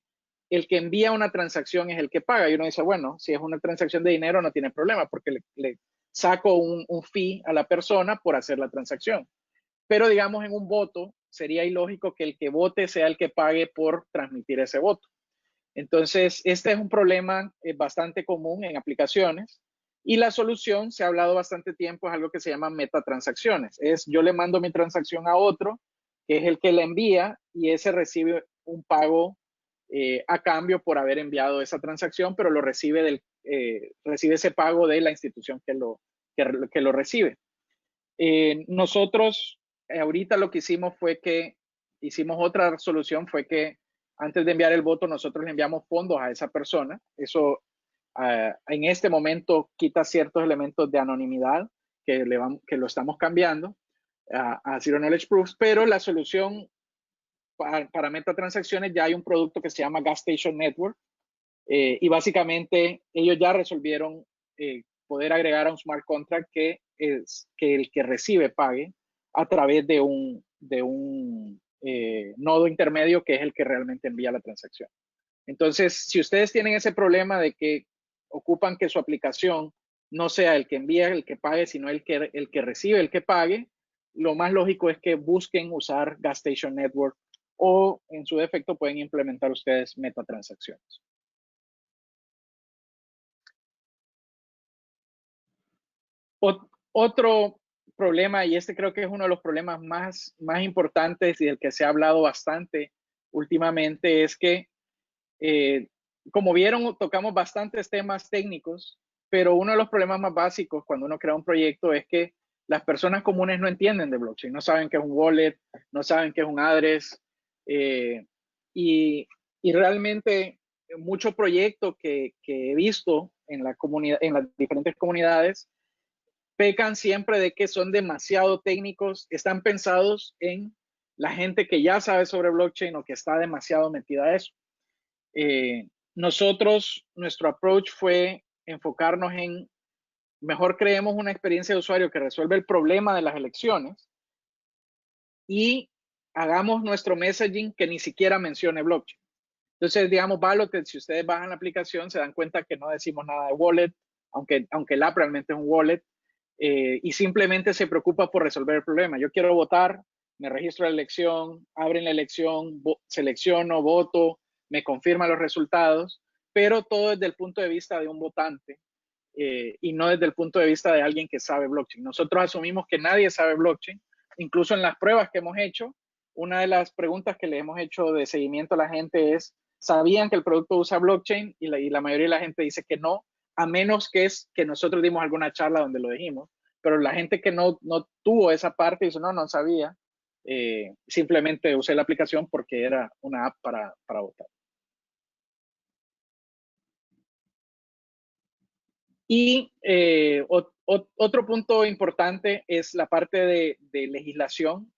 el que envía una transacción es el que paga, y uno dice, bueno, si es una transacción de dinero no tiene problema porque le saco un fee a la persona por hacer la transacción. Pero digamos en un voto sería ilógico que el que vote sea el que pague por transmitir ese voto. Entonces, este es un problema bastante común en aplicaciones y la solución, se ha hablado bastante tiempo, es algo que se llama metatransacciones. Es yo le mando mi transacción a otro, que es el que la envía, y ese recibe un pago a cambio por haber enviado esa transacción, pero lo recibe ese pago de la institución que lo recibe. Nosotros ahorita lo que hicimos fue que hicimos otra solución, fue que antes de enviar el voto nosotros le enviamos fondos a esa persona. Eso en este momento quita ciertos elementos de anonimidad que lo estamos cambiando a Zero Knowledge Proofs, pero la solución para metatransacciones ya hay un producto que se llama Gas Station Network y básicamente ellos ya resolvieron poder agregar a un smart contract que es que el que recibe pague a través de un nodo intermedio que es el que realmente envía la transacción. Entonces, si ustedes tienen ese problema de que ocupan que su aplicación no sea el que envía, el que pague, sino el que recibe, el que pague, lo más lógico es que busquen usar Gas Station Network o en su defecto pueden implementar ustedes metatransacciones. Otro problema, y este creo que es uno de los problemas más importantes y del que se ha hablado bastante últimamente, es que, como vieron, tocamos bastantes temas técnicos, pero uno de los problemas más básicos cuando uno crea un proyecto es que las personas comunes no entienden de blockchain, no saben qué es un wallet, no saben qué es un address, y realmente muchos proyectos que he visto en la comunidad, en las diferentes comunidades, pecan siempre de que son demasiado técnicos, están pensados en la gente que ya sabe sobre blockchain o que está demasiado metida a eso. Nuestro approach fue enfocarnos en, mejor creemos una experiencia de usuario que resuelve el problema de las elecciones y hagamos nuestro messaging que ni siquiera mencione blockchain. Entonces, digamos, Valotet, si ustedes bajan la aplicación, se dan cuenta que no decimos nada de wallet, aunque el app realmente es un wallet. Y simplemente se preocupa por resolver el problema. Yo quiero votar, me registro a la elección, abren la elección, selecciono, voto, me confirman los resultados, pero todo desde el punto de vista de un votante y no desde el punto de vista de alguien que sabe blockchain. Nosotros asumimos que nadie sabe blockchain, incluso en las pruebas que hemos hecho, una de las preguntas que le hemos hecho de seguimiento a la gente es, ¿sabían que el producto usa blockchain? Y la mayoría de la gente dice que no, a menos que nosotros dimos alguna charla donde lo dijimos, pero la gente que no tuvo esa parte dice, no sabía, simplemente usé la aplicación porque era una app para votar. Y otro punto importante es la parte de legislación,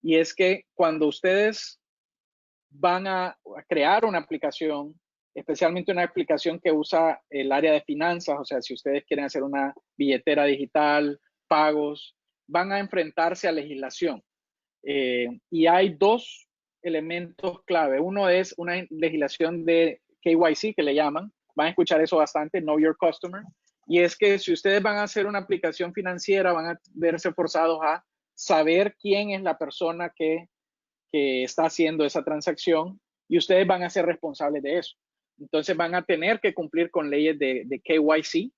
y es que cuando ustedes van a crear una aplicación, especialmente una aplicación que usa el área de finanzas, o sea, si ustedes quieren hacer una billetera digital, pagos, van a enfrentarse a legislación. Y hay dos elementos clave. Uno es una legislación de KYC, que le llaman, van a escuchar eso bastante, Know Your Customer, y es que si ustedes van a hacer una aplicación financiera, van a verse forzados a saber quién es la persona que está haciendo esa transacción y ustedes van a ser responsables de eso. Entonces van a tener que cumplir con leyes de KYC.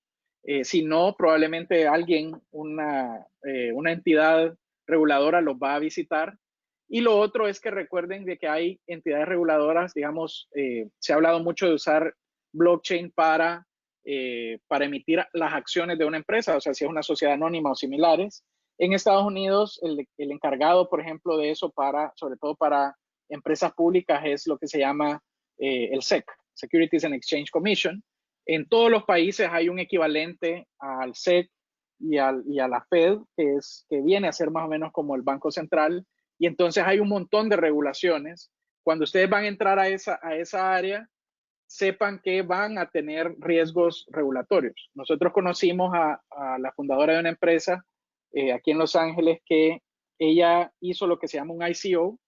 Si no, probablemente alguien, una entidad reguladora los va a visitar Y lo otro es que recuerden de que hay entidades reguladoras, digamos, se ha hablado mucho de usar blockchain para emitir las acciones de una empresa, o sea, si es una sociedad anónima o similares. En Estados Unidos, el encargado, por ejemplo, de eso, sobre todo para empresas públicas, es lo que se llama el SEC, Securities and Exchange Commission. En todos los países hay un equivalente al SEC y a la Fed, que viene a ser más o menos como el Banco Central, y entonces hay un montón de regulaciones. Cuando ustedes van a entrar a esa área, sepan que van a tener riesgos regulatorios. Nosotros conocimos a la fundadora de una empresa aquí en Los Ángeles que ella hizo lo que se llama un ICO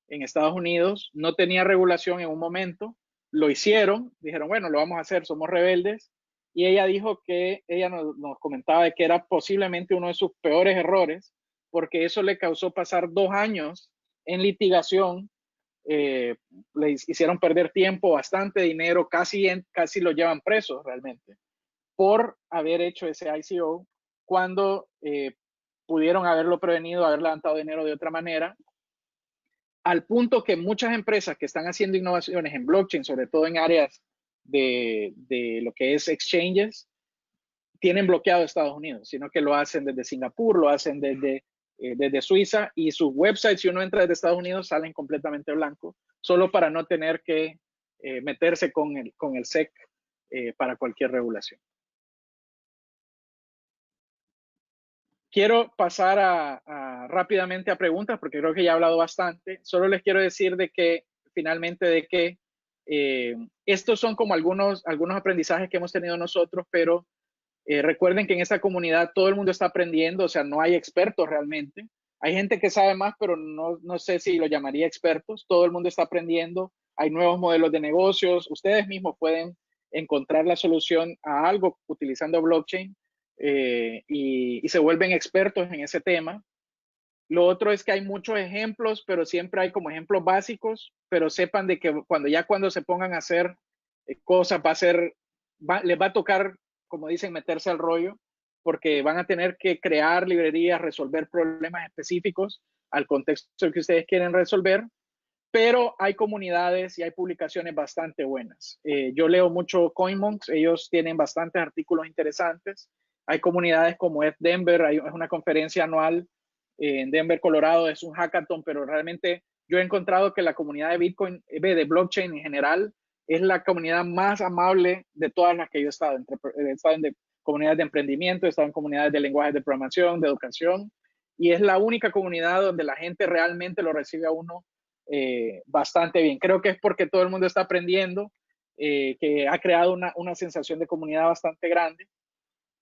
en Estados Unidos, no tenía regulación en un momento, lo hicieron, dijeron, bueno, lo vamos a hacer, somos rebeldes, y ella dijo que ella nos comentaba de que era posiblemente uno de sus peores errores, porque eso le causó pasar 2 años en litigación, le hicieron perder tiempo, bastante dinero, casi lo llevan presos realmente, por haber hecho ese ICO, cuando pudieron haberlo prevenido, haber levantado dinero de otra manera, al punto que muchas empresas que están haciendo innovaciones en blockchain, sobre todo en áreas de lo que es exchanges, tienen bloqueado Estados Unidos, sino que lo hacen desde Singapur, lo hacen desde Suiza, y sus websites, si uno entra desde Estados Unidos, salen completamente blancos, solo para no tener que meterse con el SEC para cualquier regulación. Quiero pasar rápidamente a preguntas, porque creo que ya he hablado bastante. Solo les quiero decir de que, finalmente, de que estos son como algunos aprendizajes que hemos tenido nosotros, pero recuerden que en esta comunidad todo el mundo está aprendiendo, o sea, no hay expertos realmente. Hay gente que sabe más, pero no sé si lo llamaría expertos. Todo el mundo está aprendiendo. Hay nuevos modelos de negocios. Ustedes mismos pueden encontrar la solución a algo utilizando blockchain y se vuelven expertos en ese tema. Lo otro es que hay muchos ejemplos, pero siempre hay como ejemplos básicos, pero sepan de que cuando se pongan a hacer cosas, les va a tocar, como dicen, meterse al rollo, porque van a tener que crear librerías, resolver problemas específicos al contexto que ustedes quieren resolver, pero hay comunidades y hay publicaciones bastante buenas. Yo leo mucho CoinMonks, ellos tienen bastantes artículos interesantes. Hay comunidades como Denver, es una conferencia anual en Denver, Colorado, es un hackathon, pero realmente yo he encontrado que la comunidad de Bitcoin, de blockchain en general, es la comunidad más amable de todas las que yo he estado. He estado en comunidades de emprendimiento, he estado en comunidades de lenguajes de programación, de educación, y es la única comunidad donde la gente realmente lo recibe a uno bastante bien. Creo que es porque todo el mundo está aprendiendo, que ha creado una sensación de comunidad bastante grande.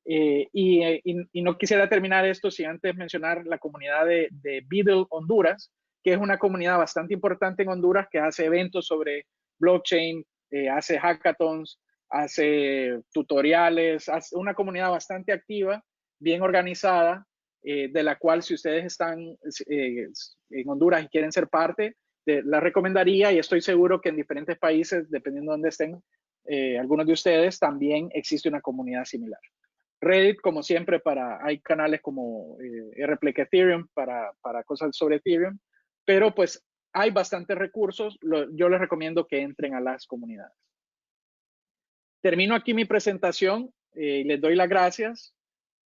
Y no quisiera terminar esto sin antes mencionar la comunidad de Beadle Honduras, que es una comunidad bastante importante en Honduras que hace eventos sobre blockchain, hace hackathons, hace tutoriales, hace una comunidad bastante activa, bien organizada, de la cual si ustedes están en Honduras y quieren ser parte, la recomendaría, y estoy seguro que en diferentes países, dependiendo de dónde estén algunos de ustedes, también existe una comunidad similar. Reddit, como siempre, hay canales como Replica Ethereum para cosas sobre Ethereum, pero pues hay bastantes recursos. Yo les recomiendo que entren a las comunidades. Termino aquí mi presentación, les doy las gracias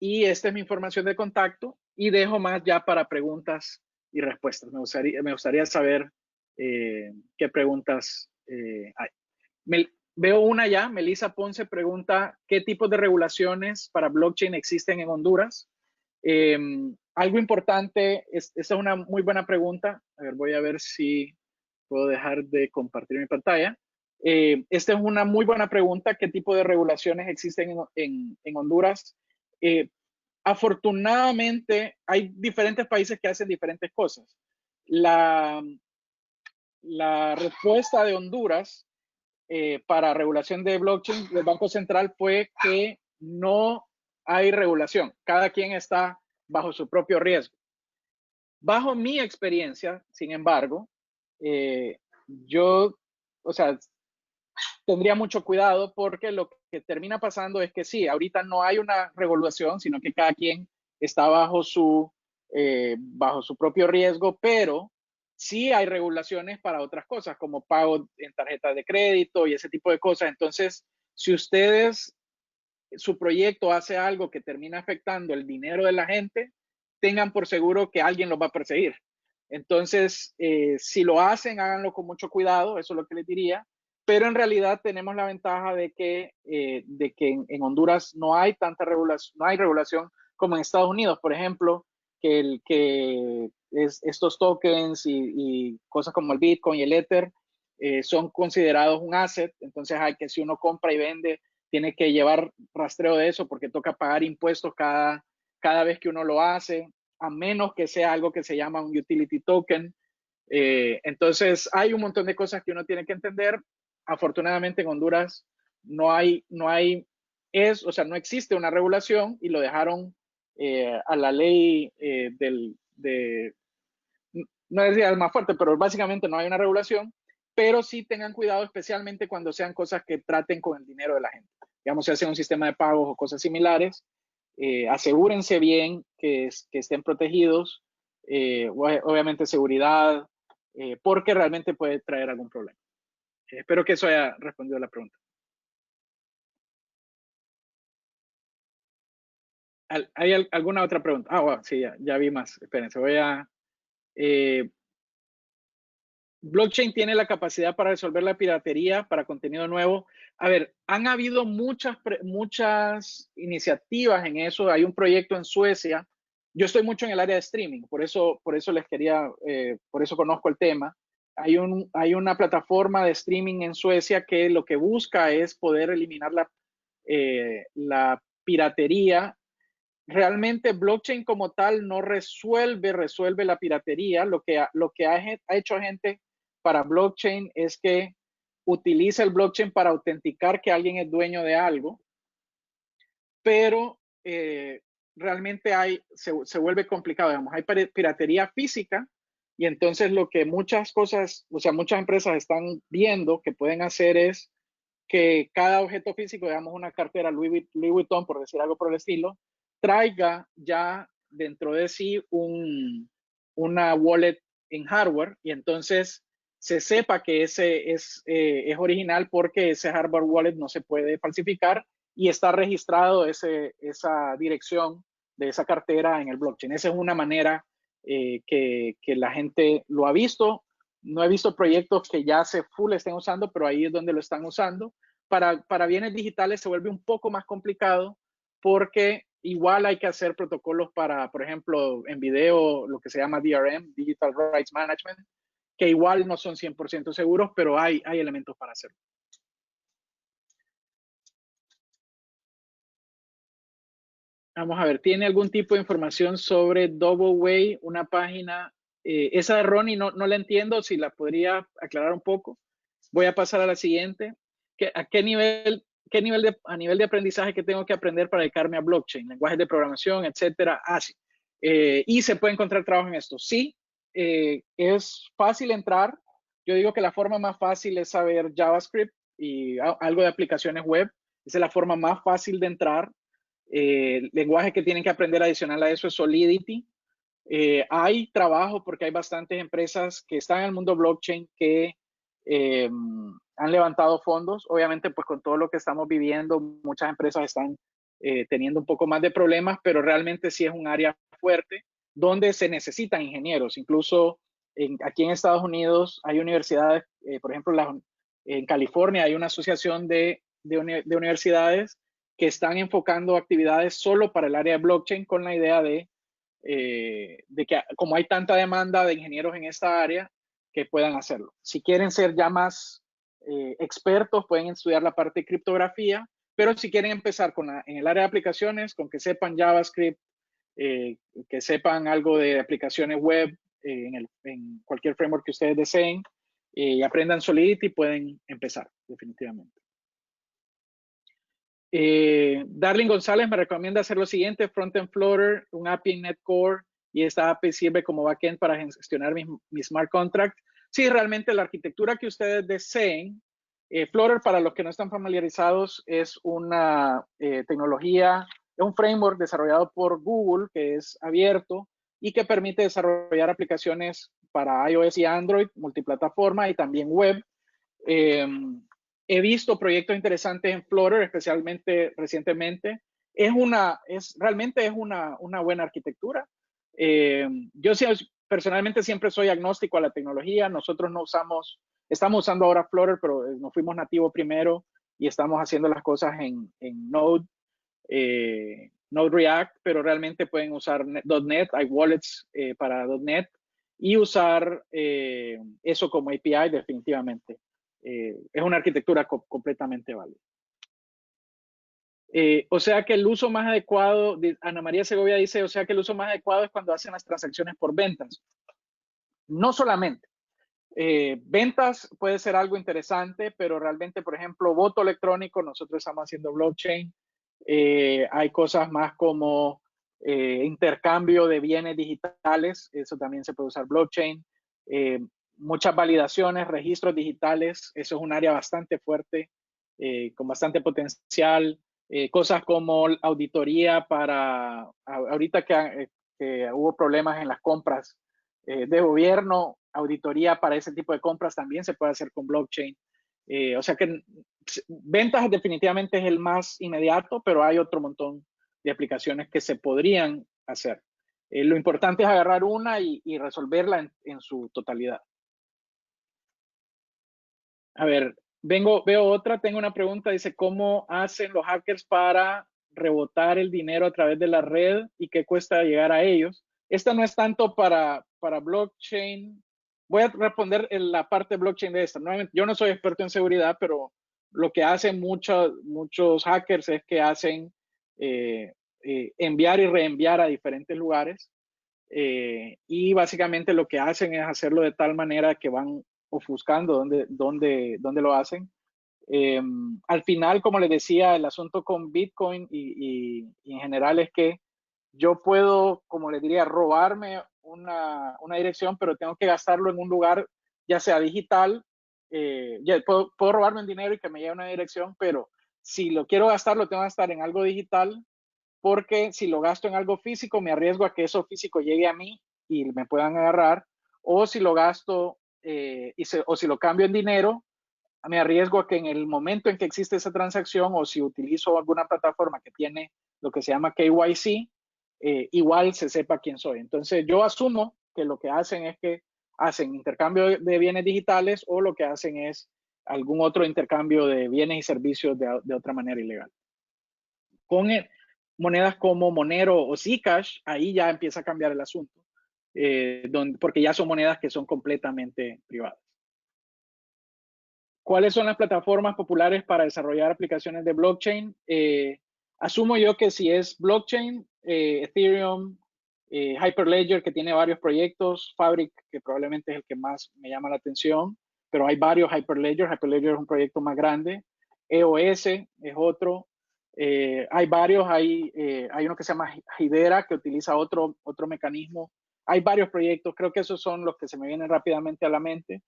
y esta es mi información de contacto y dejo más ya para preguntas y respuestas. Me gustaría saber qué preguntas hay. Veo una ya. Melissa Ponce pregunta, ¿qué tipos de regulaciones para blockchain existen en Honduras? Algo importante, esta es una muy buena pregunta. A ver, voy a ver si puedo dejar de compartir mi pantalla. Esta es una muy buena pregunta. ¿Qué tipo de regulaciones existen en Honduras? Afortunadamente, hay diferentes países que hacen diferentes cosas. La respuesta de Honduras para regulación de blockchain del Banco Central fue que no hay regulación. Cada quien está bajo su propio riesgo. Bajo mi experiencia, sin embargo, yo, o sea, tendría mucho cuidado porque lo que termina pasando es que sí, ahorita no hay una regulación, sino que cada quien está bajo su propio riesgo, pero sí hay regulaciones para otras cosas, como pago en tarjetas de crédito y ese tipo de cosas. Entonces, si su proyecto hace algo que termina afectando el dinero de la gente, tengan por seguro que alguien los va a perseguir. Entonces, si lo hacen, háganlo con mucho cuidado, eso es lo que les diría. Pero en realidad tenemos la ventaja de que en Honduras no hay tanta regulación, no hay regulación como en Estados Unidos, por ejemplo, que estos tokens y cosas como el Bitcoin y el Ether son considerados un asset. Entonces hay que, si uno compra y vende, tiene que llevar rastreo de eso porque toca pagar impuestos cada vez que uno lo hace, a menos que sea algo que se llama un utility token. Entonces hay un montón de cosas que uno tiene que entender. Afortunadamente en Honduras no existe una regulación y lo dejaron a la ley no decía el más fuerte, pero básicamente no hay una regulación, pero sí tengan cuidado especialmente cuando sean cosas que traten con el dinero de la gente. Digamos, si hacen un sistema de pagos o cosas similares, asegúrense bien que estén protegidos, obviamente seguridad, porque realmente puede traer algún problema. Espero que eso haya respondido a la pregunta. ¿Hay alguna otra pregunta? Ah, wow, sí, ya vi más. Espérense, voy a... blockchain tiene la capacidad para resolver la piratería para contenido nuevo. A ver, han habido muchas iniciativas en eso. Hay un proyecto en Suecia. Yo estoy mucho en el área de streaming, por eso les quería, por eso conozco el tema. Hay una plataforma de streaming en Suecia que lo que busca es poder eliminar la piratería. Realmente blockchain como tal no resuelve la piratería. Lo que ha hecho gente para blockchain es que utiliza el blockchain para autenticar que alguien es dueño de algo, pero realmente se vuelve complicado. Digamos, hay piratería física y entonces lo que muchas empresas están viendo que pueden hacer es que cada objeto físico, digamos una cartera Louis Vuitton, por decir algo por el estilo, traiga ya dentro de sí una wallet en hardware y entonces se sepa que ese es original porque ese hardware wallet no se puede falsificar y está registrado esa dirección de esa cartera en el blockchain. Esa es una manera que la gente lo ha visto. No he visto proyectos que ya se full estén usando, pero ahí es donde lo están usando. Para bienes digitales se vuelve un poco más complicado porque igual hay que hacer protocolos para, por ejemplo, en video, lo que se llama DRM, Digital Rights Management, que igual no son 100% seguros, pero hay elementos para hacerlo. Vamos a ver, ¿tiene algún tipo de información sobre Double Way, una página? Esa de Ronnie no la entiendo, si la podría aclarar un poco. Voy a pasar a la siguiente. ¿A nivel de aprendizaje que tengo que aprender para dedicarme a blockchain, lenguajes de programación, etcétera? Sí. Y se puede encontrar trabajo en esto. Sí, es fácil entrar. Yo digo que la forma más fácil es saber JavaScript y algo de aplicaciones web. Esa es la forma más fácil de entrar. Lenguaje que tienen que aprender adicional a eso es Solidity. Hay trabajo porque hay bastantes empresas que están en el mundo blockchain que han levantado fondos. Obviamente, pues con todo lo que estamos viviendo, muchas empresas están teniendo un poco más de problemas, pero realmente sí es un área fuerte donde se necesitan ingenieros. Incluso aquí en Estados Unidos hay universidades, por ejemplo, en California hay una asociación de universidades que están enfocando actividades solo para el área de blockchain con la idea de que como hay tanta demanda de ingenieros en esta área, que puedan hacerlo. Si quieren ser ya más expertos, pueden estudiar la parte de criptografía, pero si quieren empezar en el área de aplicaciones, con que sepan JavaScript, que sepan algo de aplicaciones web en cualquier framework que ustedes deseen y aprendan Solidity, pueden empezar definitivamente. Darling González me recomienda hacer lo siguiente: Frontend Flutter, un API en NetCore, y esta API sirve como backend para gestionar mi smart contract. Sí, realmente la arquitectura que ustedes deseen. Flutter, para los que no están familiarizados, es una tecnología, es un framework desarrollado por Google que es abierto y que permite desarrollar aplicaciones para iOS y Android, multiplataforma y también web. He visto proyectos interesantes en Flutter, especialmente recientemente. Realmente es una buena arquitectura. Yo personalmente siempre soy agnóstico a la tecnología. Nosotros estamos usando ahora Flutter, pero nos fuimos nativo primero y estamos haciendo las cosas en Node, Node React, pero realmente pueden usar .NET, hay wallets para .NET y usar eso como API definitivamente. Es una arquitectura completamente válida. O sea que el uso más adecuado, Ana María Segovia dice, o sea que el uso más adecuado es cuando hacen las transacciones por ventas. No solamente. Ventas puede ser algo interesante, pero realmente, por ejemplo, voto electrónico, nosotros estamos haciendo blockchain. Hay cosas más como intercambio de bienes digitales, eso también se puede usar blockchain. Muchas validaciones, registros digitales, eso es un área bastante fuerte, con bastante potencial. Cosas como auditoría ahorita que hubo problemas en las compras de gobierno, auditoría para ese tipo de compras también se puede hacer con blockchain. O sea que ventas definitivamente es el más inmediato, pero hay otro montón de aplicaciones que se podrían hacer. Lo importante es agarrar una y resolverla en su totalidad. A ver, veo otra, tengo una pregunta, dice, ¿cómo hacen los hackers para rebotar el dinero a través de la red y qué cuesta llegar a ellos? Esta no es tanto para blockchain. Voy a responder en la parte de blockchain de esta. Nuevamente, yo no soy experto en seguridad, pero lo que hacen muchos hackers es que hacen enviar y reenviar a diferentes lugares. Y básicamente lo que hacen es hacerlo de tal manera que van ofuscando dónde lo hacen. Al final, como les decía, el asunto con Bitcoin y en general es que yo puedo, como les diría, robarme una dirección, pero tengo que gastarlo en un lugar, ya sea digital, ya puedo robarme un dinero y que me lleve a una dirección, pero si lo quiero gastar, lo tengo que gastar en algo digital, porque si lo gasto en algo físico, me arriesgo a que eso físico llegue a mí y me puedan agarrar, o si lo gasto o si lo cambio en dinero, me arriesgo a que en el momento en que existe esa transacción o si utilizo alguna plataforma que tiene lo que se llama KYC, igual se sepa quién soy. Entonces yo asumo que lo que hacen es que hacen intercambio de bienes digitales o lo que hacen es algún otro intercambio de bienes y servicios de otra manera ilegal. Con monedas como Monero o Zcash, ahí ya empieza a cambiar el asunto, porque ya son monedas que son completamente privadas. ¿Cuáles son las plataformas populares para desarrollar aplicaciones de blockchain? Asumo yo que si es blockchain, Ethereum, Hyperledger, que tiene varios proyectos, Fabric, que probablemente es el que más me llama la atención, pero hay varios Hyperledger. Hyperledger es un proyecto más grande. EOS es otro. Hay varios, hay uno que se llama Hidera, que utiliza otro mecanismo. Hay varios proyectos, creo que esos son los que se me vienen rápidamente a la mente.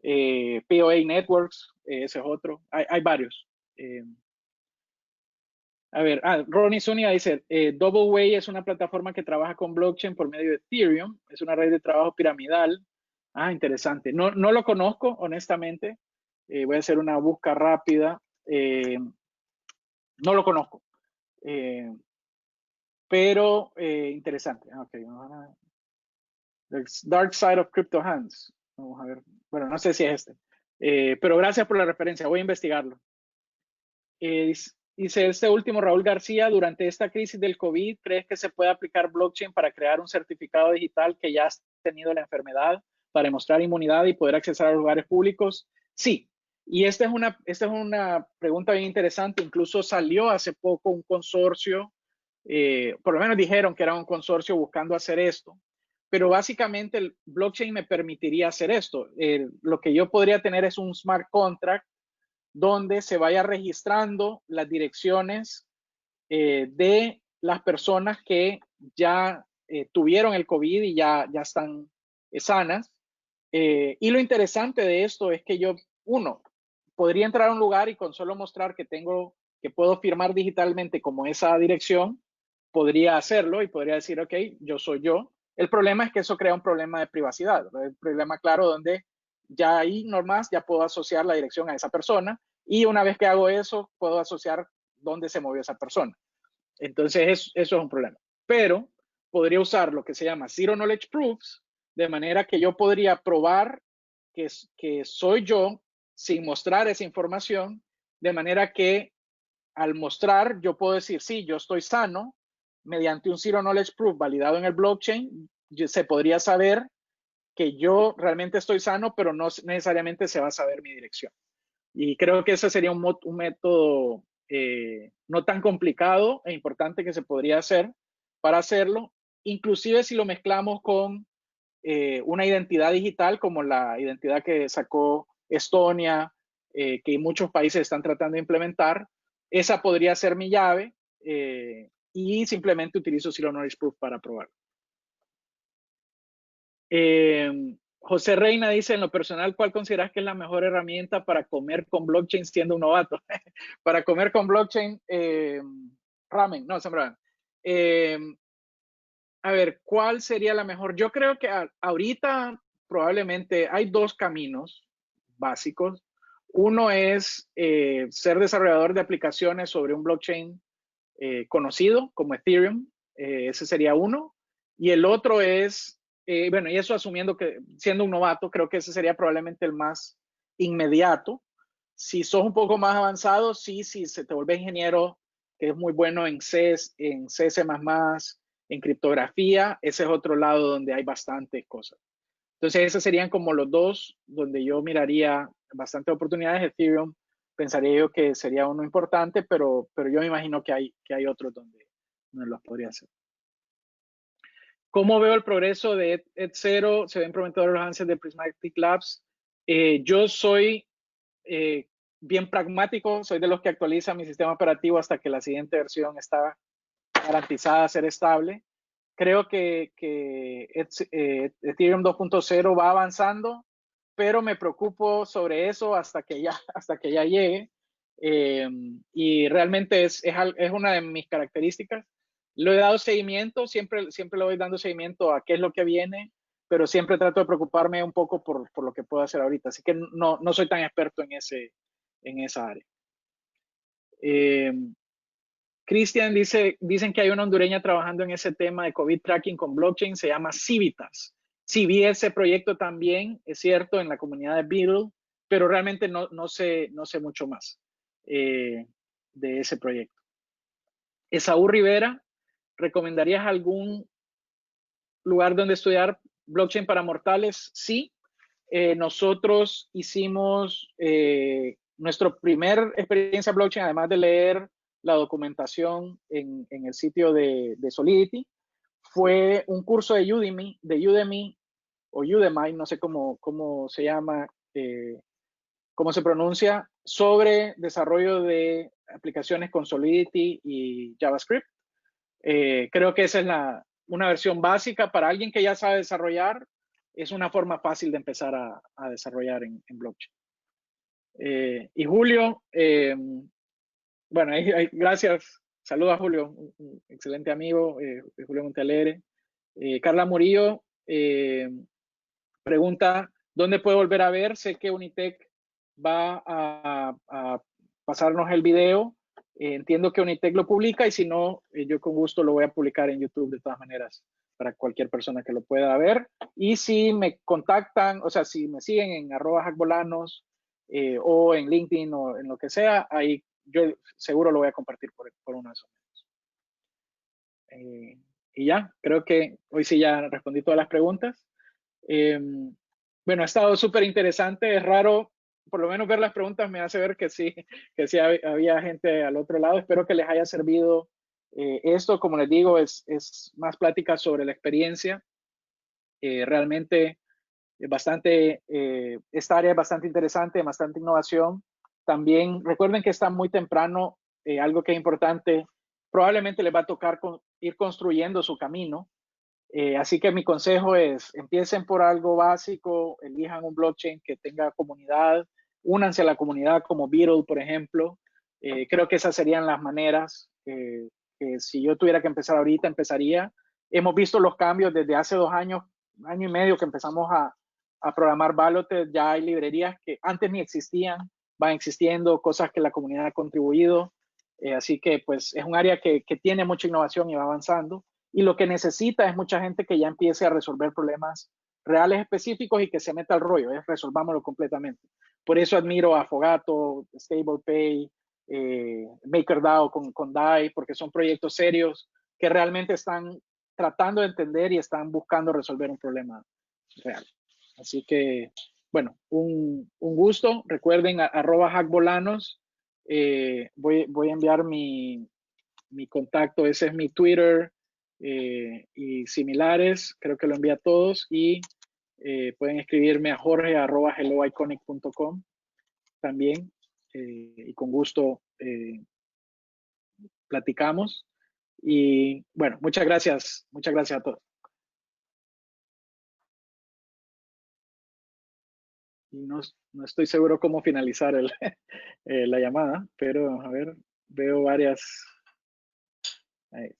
POA Networks, ese es otro. Hay varios. A ver, Ronnie Zúñiga dice, Doubleway es una plataforma que trabaja con blockchain por medio de Ethereum. Es una red de trabajo piramidal. Interesante. No lo conozco, honestamente. Voy a hacer una búsqueda rápida. No lo conozco. Pero interesante. Okay. The Dark Side of Crypto Hands. Vamos a ver. Bueno, no sé si es este. Pero gracias por la referencia. Voy a investigarlo. Dice este último, Raúl García, durante esta crisis del COVID, ¿crees que se puede aplicar blockchain para crear un certificado digital que ya ha tenido la enfermedad para demostrar inmunidad y poder acceder a los lugares públicos? Sí. Y esta es una pregunta bien interesante. Incluso salió hace poco un consorcio, por lo menos dijeron que era un consorcio buscando hacer esto. Pero básicamente el blockchain me permitiría hacer esto. Lo que yo podría tener es un smart contract donde se vaya registrando las direcciones de las personas que ya tuvieron el COVID y ya están sanas. Y lo interesante de esto es que yo, podría entrar a un lugar y con solo mostrar que puedo firmar digitalmente como esa dirección, podría hacerlo y podría decir, ok, yo soy yo. El problema es que eso crea un problema de privacidad, un problema claro donde ya ahí nomás ya puedo asociar la dirección a esa persona y una vez que hago eso puedo asociar dónde se movió esa persona. Entonces eso es un problema. Pero podría usar lo que se llama Zero Knowledge Proofs, de manera que yo podría probar que soy yo sin mostrar esa información, de manera que al mostrar yo puedo decir, sí, yo estoy sano, mediante un Zero Knowledge Proof validado en el blockchain, se podría saber que yo realmente estoy sano, pero no necesariamente se va a saber mi dirección. Y creo que ese sería un método no tan complicado e importante que se podría hacer para hacerlo, inclusive si lo mezclamos con una identidad digital como la identidad que sacó Estonia, que muchos países están tratando de implementar. Esa podría ser mi llave y simplemente utilizo Zero Knowledge Proof para probarlo. José Reina dice, en lo personal, ¿cuál consideras que es la mejor herramienta para comer con blockchain siendo un novato? Para comer con blockchain, ramen, no, ramen. A ver, ¿cuál sería la mejor? Yo creo que ahorita probablemente hay dos caminos básicos. Uno es ser desarrollador de aplicaciones sobre un blockchain conocido como Ethereum. Ese sería uno. Y el otro es, bueno, y eso asumiendo que siendo un novato, creo que ese sería probablemente el más inmediato. Si sos un poco más avanzado, sí, si se te vuelve ingeniero, que es muy bueno en C, en C++, en criptografía, ese es otro lado donde hay bastantes cosas. Entonces, esos serían como los dos donde yo miraría bastantes oportunidades. Ethereum, pensaría yo que sería uno importante, pero yo me imagino que hay otros donde los podría hacer. ¿Cómo veo el progreso de ETH0? Se ven prometedores los avances de Prismatic Labs. Yo soy bien pragmático, soy de los que actualiza mi sistema operativo hasta que la siguiente versión está garantizada a ser estable. Creo que Ethereum 2.0 va avanzando, pero me preocupo sobre eso hasta que ya llegue. Y realmente es una de mis características. Lo he dado seguimiento, siempre le voy dando seguimiento a qué es lo que viene, pero siempre trato de preocuparme un poco por lo que puedo hacer ahorita. Así que no soy tan experto en esa área. Cristian dicen que hay una hondureña trabajando en ese tema de COVID tracking con blockchain, se llama Civitas. Sí, vi ese proyecto también, es cierto, en la comunidad de Beetle, pero realmente no sé mucho más de ese proyecto. Esaú Rivera, ¿recomendarías algún lugar donde estudiar blockchain para mortales? Sí. Nosotros hicimos nuestra primera experiencia blockchain, además de leer la documentación en el sitio de Solidity, fue un curso de Udemy o Udemy, no sé cómo se llama, cómo se pronuncia, sobre desarrollo de aplicaciones con Solidity y JavaScript. Creo que esa es una versión básica para alguien que ya sabe desarrollar. Es una forma fácil de empezar a desarrollar en blockchain. Y Julio, bueno, gracias. Saludos a Julio, un excelente amigo, Julio Montalegre. Carla Murillo pregunta, ¿dónde puedo volver a ver? Sé que Unitec va a pasarnos el video. Entiendo que Unitec lo publica y si no, yo con gusto lo voy a publicar en YouTube de todas maneras para cualquier persona que lo pueda ver. Y si me contactan, o sea, si me siguen en @hackbolanos o en LinkedIn o en lo que sea, ahí yo seguro lo voy a compartir por uno de esos medios. Y ya, creo que hoy sí ya respondí todas las preguntas. Bueno, ha estado súper interesante, es raro, por lo menos ver las preguntas me hace ver que sí había gente al otro lado. Espero que les haya servido esto. Como les digo, es más plática sobre la experiencia. Realmente esta área es bastante interesante, bastante innovación. También recuerden que está muy temprano, algo que es importante, probablemente les va a tocar ir construyendo su camino. Así que mi consejo es, empiecen por algo básico, elijan un blockchain que tenga comunidad, únanse a la comunidad como Beetle, por ejemplo. Creo que esas serían las maneras que si yo tuviera que empezar ahorita, empezaría. hemos visto los cambios desde hace 2 años, año y medio que empezamos a programar Balloted. Ya hay librerías que antes ni existían, van existiendo, cosas que la comunidad ha contribuido. Así que pues es un área que tiene mucha innovación y va avanzando. Y lo que necesita es mucha gente que ya empiece a resolver problemas reales específicos y que se meta al rollo, resolvámoslo completamente. Por eso admiro a Fogato, StablePay, MakerDAO con DAI, porque son proyectos serios que realmente están tratando de entender y están buscando resolver un problema real. Así que, bueno, un gusto. Recuerden, @hackbolanos. Voy a enviar mi contacto, ese es mi Twitter y similares. Creo que lo envía a todos y pueden escribirme a jorge@helloiconic.com también y con gusto platicamos. Y bueno, muchas gracias a todos. Y no estoy seguro cómo finalizar la llamada, pero a ver, veo varias. Ahí.